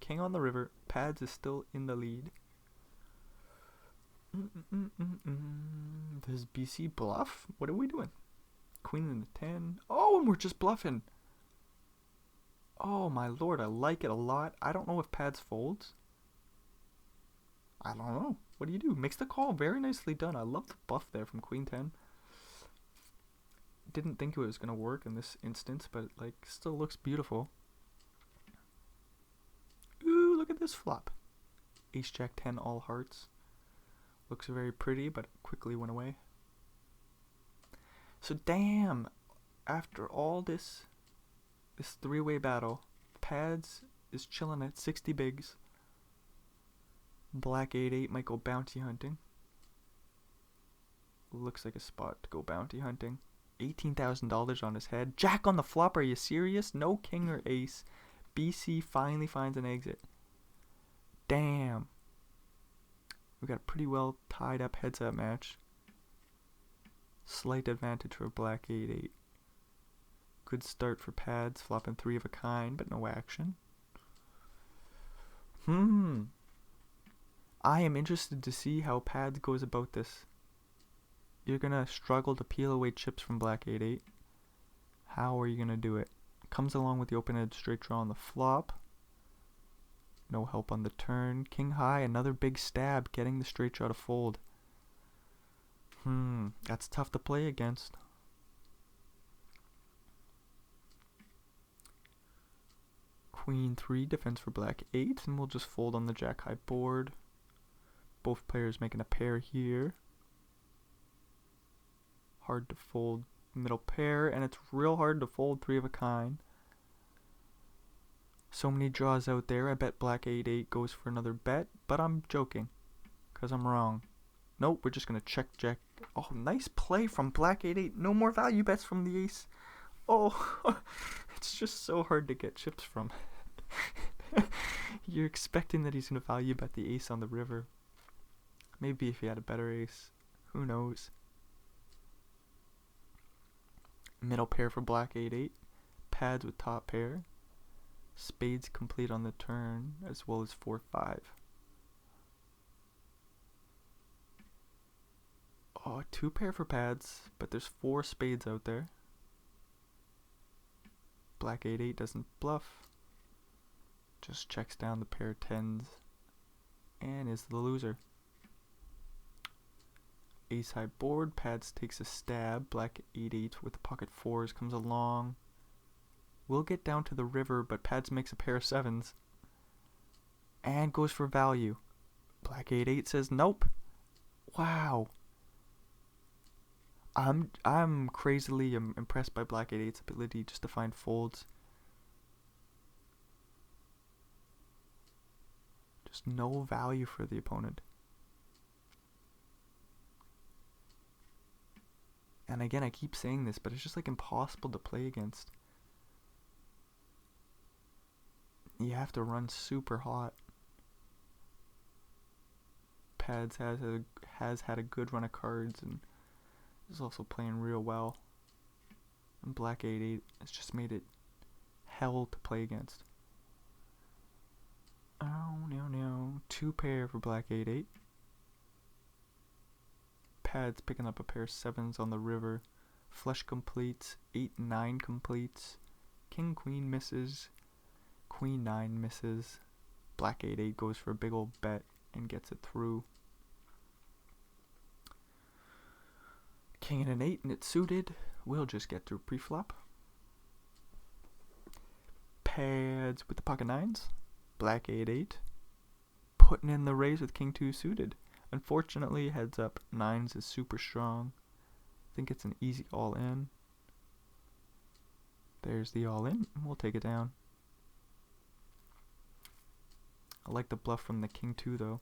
King on the river. Pads is still in the lead. Does BC bluff? What are we doing? Queen in the 10. Oh, and we're just bluffing. Oh my lord, I like it a lot. I don't know if pads folds. I don't know. What do you do? Makes the call. Very nicely done. I love the bluff there from Queen 10. Didn't think it was going to work in this instance, but like still looks beautiful. Ooh, look this flop. Ace Jack 10 all hearts. Looks very pretty, but quickly went away. So damn, after all this three-way battle, pads is chilling at 60 bigs. Black 8-8 might go bounty hunting. Looks like a spot to go bounty hunting. $18,000 on his head. Jack on the flop, are you serious? No king or ace. BC finally finds an exit. Damn. We got a pretty well tied up heads-up match. Slight advantage for black 8-8. Good start for pads, flopping 3 of a kind, but no action. I am interested to see how pads goes about this. You're gonna struggle to peel away chips from black 8-8. How are you gonna do it? Comes along with the open-ended straight draw on the flop. No help on the turn. King high, another big stab, getting the straight draw to fold. That's tough to play against. Queen 3 defense for black 8, and we'll just fold on the jack high board. Both players making a pair here. Hard to fold middle pair, and it's real hard to fold 3 of a kind. So many draws out there. I bet black 8-8 goes for another bet, but I'm joking, because I'm wrong. Nope, we're just going to check jack. Oh, nice play from black 8-8. No more value bets from the ace. Oh, it's just so hard to get chips from. You're expecting that he's going to value bet the ace on the river. Maybe if he had a better ace. Who knows? Middle pair for black 8-8. Pads with top pair. Spades complete on the turn, as well as 4-5. Oh, 2 pair for pads, but there's 4 spades out there. Black 8-8 doesn't bluff. Just checks down the pair of 10s and is the loser. Ace high board, pads takes a stab. Black 8-8 with the pocket 4s comes along. Will get down to the river, but pads makes a pair of 7s and goes for value. Black 8-8 says nope. Wow. I'm crazily impressed by black 8-8's ability just to find folds. Just no value for the opponent. And again, I keep saying this, but it's just like impossible to play against. You have to run super hot. Pads has had a good run of cards and is also playing real well. And black 8-8 has just made it hell to play against. Oh, no. 2 pair for black 8-8. Pads picking up a pair of 7s on the river. Flush completes. 8-9 completes. King queen misses. Queen 9 misses. Black 8-8 goes for a big old bet and gets it through. King and an 8 and it's suited. We'll just get through pre-flop. Pads with the pocket 9s. Black 8-8. Putting in the raise with King 2 suited. Unfortunately, heads up, 9s is super strong. I think it's an easy all in. There's the all in, and we'll take it down. I like the bluff from the King 2 though.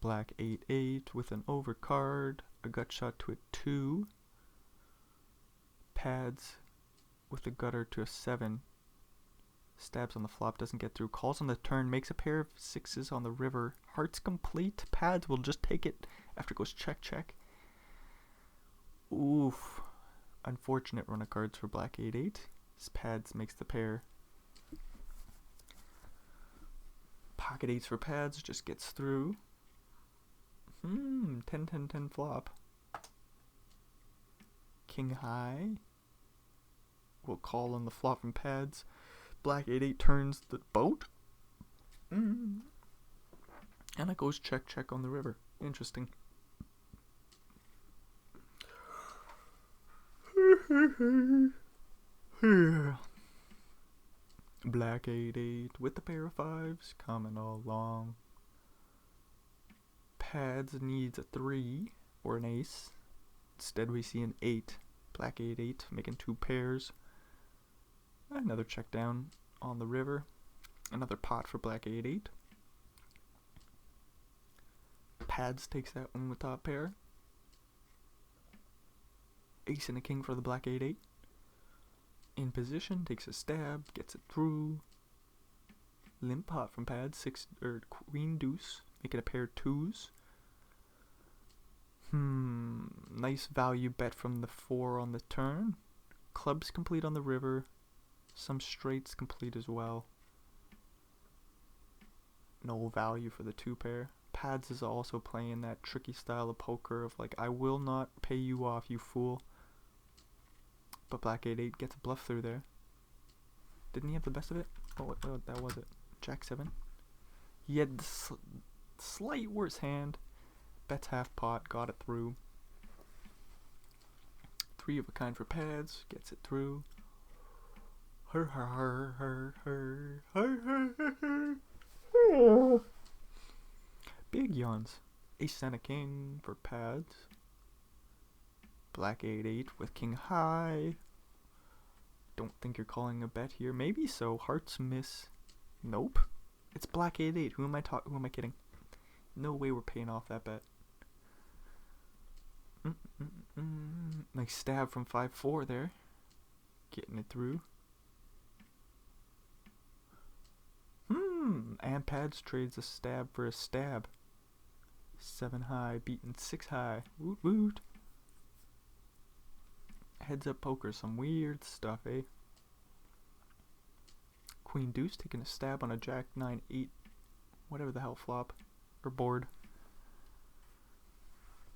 Black 8-8 with an overcard, a gut shot to a 2. Pads with a gutter to a 7. Stabs on the flop, doesn't get through. Calls on the turn, makes a pair of 6s on the river. Hearts complete. Pads will just take it after it goes check, check. Oof. Unfortunate run of cards for black 8-8. Pads makes the pair. Pocket 8s for pads, just gets through. 10-10-10 flop. King high. We'll call on the flop from pads. Black 8-8 turns the boat. And it goes check, check on the river. Interesting. Black 8-8 with the pair of 5s coming along. Pads needs a 3 or an ace. Instead we see an 8. Black 8-8 making 2 pairs. Another check down on the river. Another pot for Black 8-8. Pads takes that one with top pair. Ace and a king for the Black 8-8. In position, takes a stab, gets it through. Limp pot from Pads, 6 or Queen Deuce, make it a pair of 2s. Nice value bet from the 4 on the turn. Clubs complete on the river. Some straights complete as well. No value for the 2 pair. Pads is also playing that tricky style of poker of like, I will not pay you off, you fool. But Black 8-8 gets a bluff through there. Didn't he have the best of it? Oh, that was it. Jack 7. He had the slight worse hand. Bets half pot, got it through. 3 of a kind for Pads, gets it through. Big yawns. Ace and a king for Pads. Black 8-8 with king high. Don't think you're calling a bet here. Maybe so. Hearts miss. Nope. It's Black 8-8. Who am I kidding? No way we're paying off that bet. Nice stab from 5-4 there. Getting it through. And Pads trades a stab for a stab. 7 high, beating 6 high. Woot woot. Heads up poker, some weird stuff, eh? Queen Deuce taking a stab on a Jack 9-8, whatever the hell flop or board.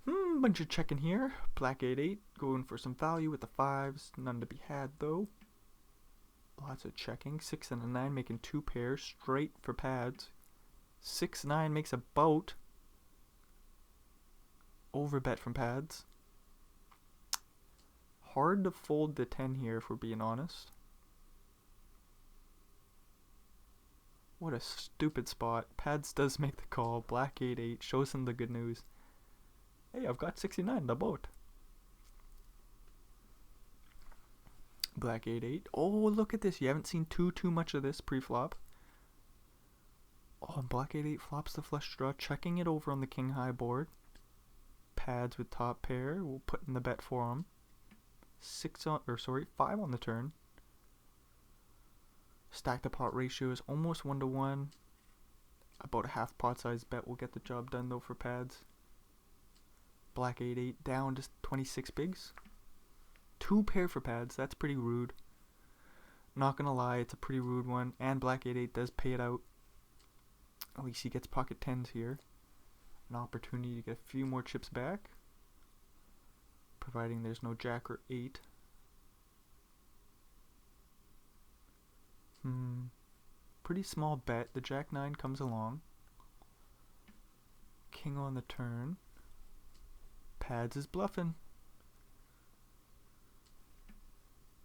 Bunch of checking here. Black 8-8 going for some value with the 5s, none to be had though. Lots of checking. 6 and a 9 making 2 pairs straight for Pads. 6-9 makes a boat. Overbet from Pads. Hard to fold the 10 here if we're being honest. What a stupid spot. Pads does make the call. Black 8-8 shows him the good news. Hey, I've got 69, the boat. Black 8-8. Oh, look at this. You haven't seen too much of this pre-flop. Oh, and Black 8-8 flops the flush draw, checking it over on the king high board. Pads with top pair. We'll put in the bet for him. 5 on the turn. Stack to pot ratio is almost 1-to-1. About a half pot size bet will get the job done though for Pads. Black 8-8 down to 26 bigs. 2 pair for Pads. That's pretty rude. Not gonna lie, it's a pretty rude one. And Black 8-8 does pay it out. At least he gets pocket 10s here. An opportunity to get a few more chips back. Providing there's no Jack or 8. Pretty small bet. The Jack 9 comes along. King on the turn. Pads is bluffing.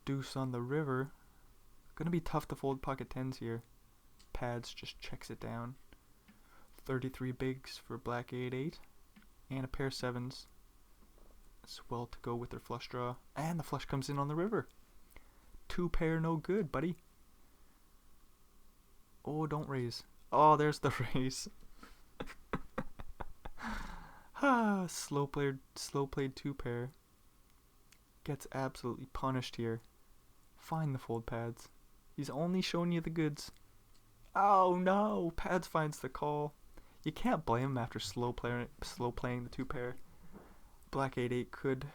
Deuce on the river. Gonna be tough to fold pocket 10s here. Pads just checks it down. 33 bigs for Black 8-8. And a pair of 7s. As well to go with their flush draw. And the flush comes in on the river. 2 pair no good, buddy. Oh, don't raise. Oh, there's the raise. Slow played 2 pair. Gets absolutely punished here. Find the fold, Pads. He's only showing you the goods. Oh no, Pads finds the call. You can't blame him after slow playing the 2 pair. Black 8-8 could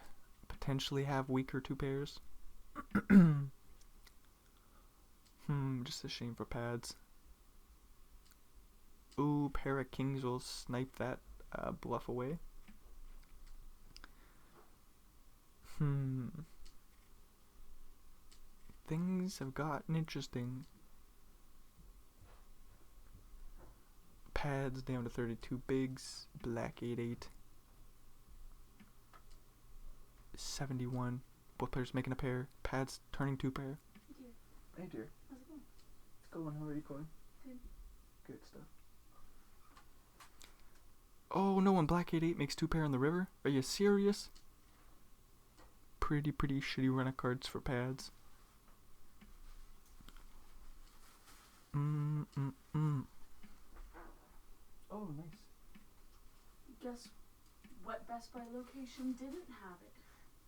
potentially have weaker 2 pairs. Just a shame for Pads. Ooh, pair of kings will snipe that bluff away. Things have gotten interesting. Pads down to 32 bigs. Black 8-8. 71. Both players making a pair. Pads turning 2 pair. Hey dear. Hey dear. How's it going? going? How are you going? Good. Good stuff. Oh no, and black 8-8 makes 2 pair on the river? Are you serious? Pretty shitty run of cards for pads. Oh, nice. Guess what Best Buy location didn't have it?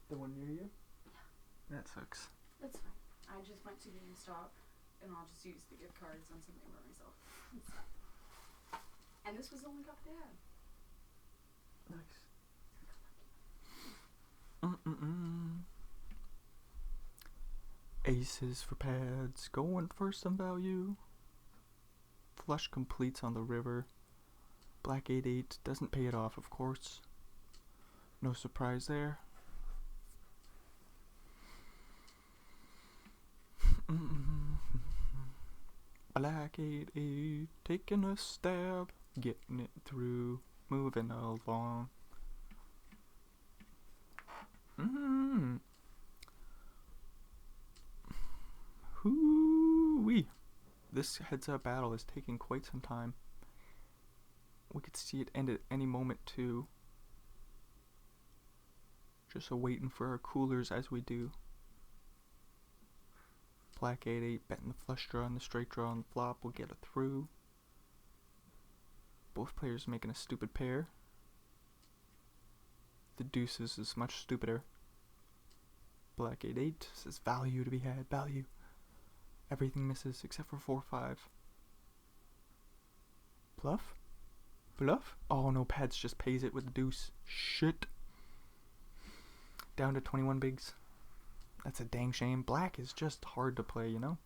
The one near you? Yeah. That sucks. That's fine. I just went to GameStop and I'll just use the gift cards on something for myself. And this was the only copy they had. Nice. Aces for pads. Going for some value. Flush completes on the river. Black 8-8 doesn't pay it off, of course. No surprise there. Black 8-8 taking a stab, getting it through, moving along. Hoo-wee. This heads-up battle is taking quite some time. We could see it end at any moment too. Just waiting for our coolers as we do. Black 8-8 betting the flush draw and the straight draw on the flop will get it through. Both players making a stupid pair. The deuces is much stupider. Black 8-8 says value to be had, value. Everything misses except for 4-5. Bluff? Bluff? Oh no, pads just pays it with the deuce. Shit. Down to 21 bigs. That's a dang shame. Black is just hard to play, you know?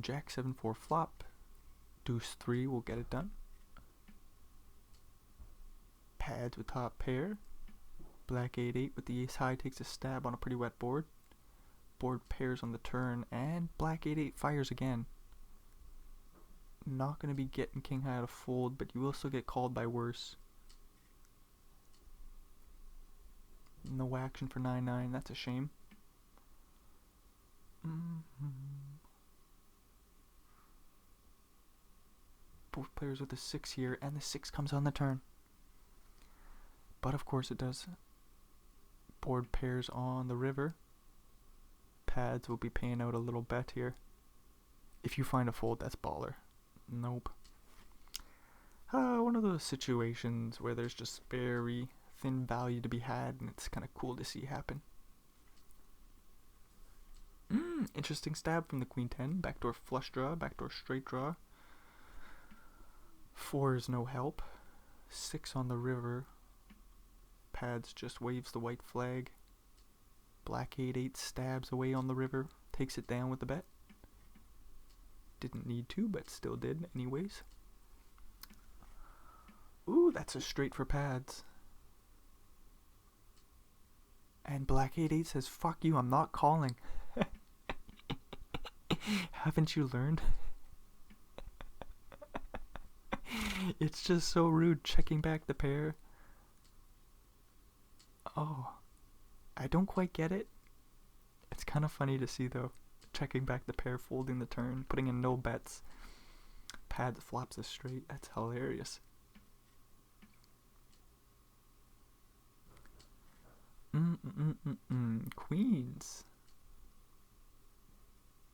Jack 7-4 flop. Deuce 3 will get it done. Pads with top pair. Black 8-8 with the ace high takes a stab on a pretty wet board. Board pairs on the turn, and black 8-8 fires again. Not going to be getting king high out of fold, but you will still get called by worse. No action for 9-9, that's a shame. Both players with a 6 here, and the 6 comes on the turn. But of course it does. Board pairs on the river. Pads will be paying out a little bet here. If you find a fold, that's baller. Nope. One of those situations where there's just very thin value to be had, and it's kind of cool to see happen. Interesting stab from the queen 10. Backdoor flush draw, backdoor straight draw. 4 is no help. 6 on the river. Pads just waves the white flag. Black 8-8 stabs away on the river, takes it down with the bet. Didn't need to, but still did anyways. Ooh, that's a straight for pads. And black 8-8 says, fuck you, I'm not calling. Haven't you learned? It's just so rude checking back the pair. Oh, I don't quite get it. It's kind of funny to see though. Checking back the pair, folding the turn, putting in no bets. Pads flops a straight. That's hilarious. Queens.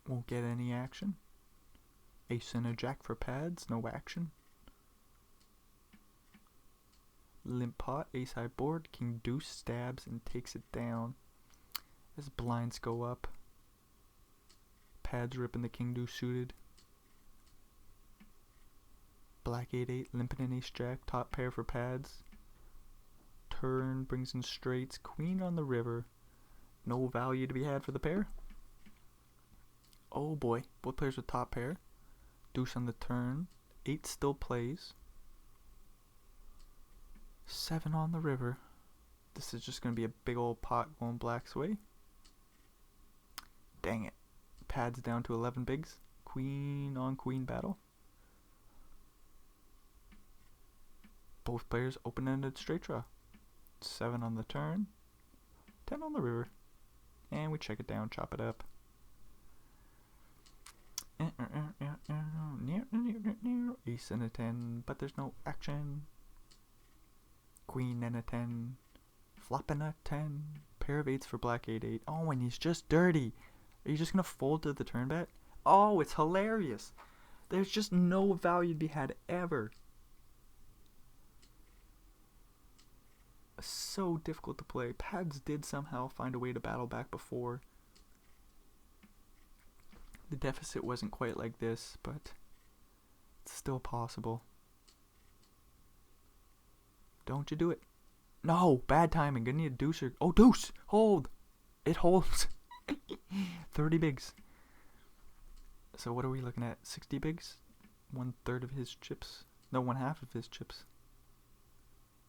Won't get any action. Ace and a jack for pads, no action. Limp pot, ace high board, king deuce stabs and takes it down. As blinds go up. Pads ripping the king deuce suited. Black 8-8 limping an ace jack, top pair for pads. Turn brings in straights, queen on the river. No value to be had for the pair. Oh boy, both players with top pair. Deuce on the turn. 8 still plays. 7 on the river. This is just going to be a big old pot going black's way. Dang it. Pads down to 11 bigs. Queen on queen battle. Both players open-ended straight draw. 7 on the turn. 10 on the river. And we check it down, chop it up. Ace and a 10, but there's no action. Queen and a 10. Flop and a 10. Pair of 8s for black 8-8. Oh, and he's just dirty. Are you just going to fold to the turn bet? Oh, it's hilarious. There's just no value to be had ever. So difficult to play. Pads did somehow find a way to battle back before. The deficit wasn't quite like this, but it's still possible. Don't you do it. No, bad timing. Gonna need a deuce or... Oh, deuce! Hold! It holds. 30 bigs. So what are we looking at? 60 bigs? 1/3 of his chips. No, 1/2 of his chips.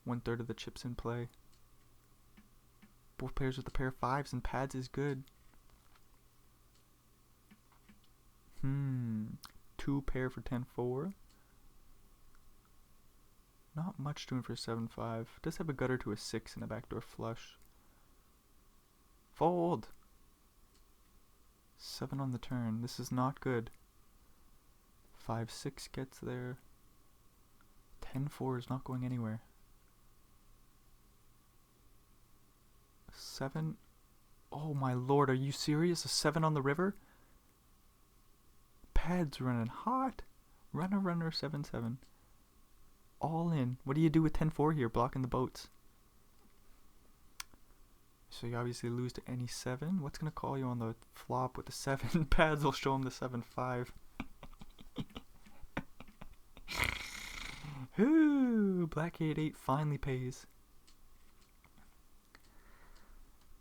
1/3 of the chips in play. Both pairs with a pair of 5s and pads is good. 2 pair for 10-4. Not much doing for 7-5. Does have a gutter to a 6 and a backdoor flush. Fold. 7 on the turn. This is not good. 5-6 gets there. 10-4 is not going anywhere. 7. Oh my lord, are you serious? A 7 on the river? Pads running hot. Runner, 7-7. All in. What do you do with 10-4 here, blocking the boats? So you obviously lose to any 7. What's going to call you on the flop with the 7? Pads will show him the 7-5. Ooh, black 8-8 finally pays.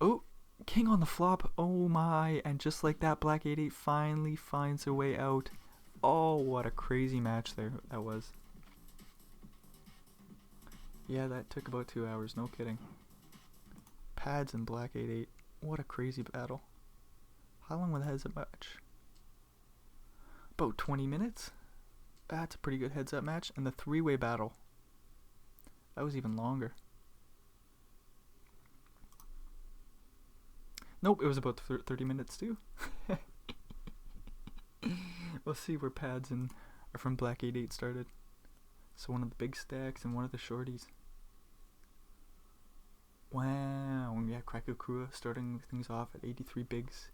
Oh, king on the flop. Oh my. And just like that, black 8-8 finally finds her way out. Oh, what a crazy match there that was. Yeah, that took about 2 hours, no kidding. Pads and black 8-8. What a crazy battle. How long was the heads up match? About 20 minutes. That's a pretty good heads up match. And the 3-way battle. That was even longer. Nope, it was about 30 minutes too. We'll see where pads and are from black 8-8 started. So one of the big stacks and one of the shorties. Wow, yeah, Krakokua starting things off at 83 bigs,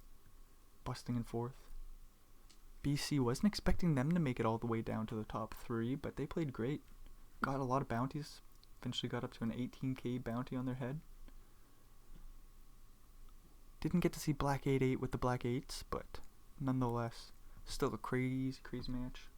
busting in 4th. BC wasn't expecting them to make it all the way down to the top 3, but they played great. Got a lot of bounties. Eventually got up to an 18k bounty on their head. Didn't get to see black 8-8 with the black 8s, but nonetheless, still a crazy, crazy match.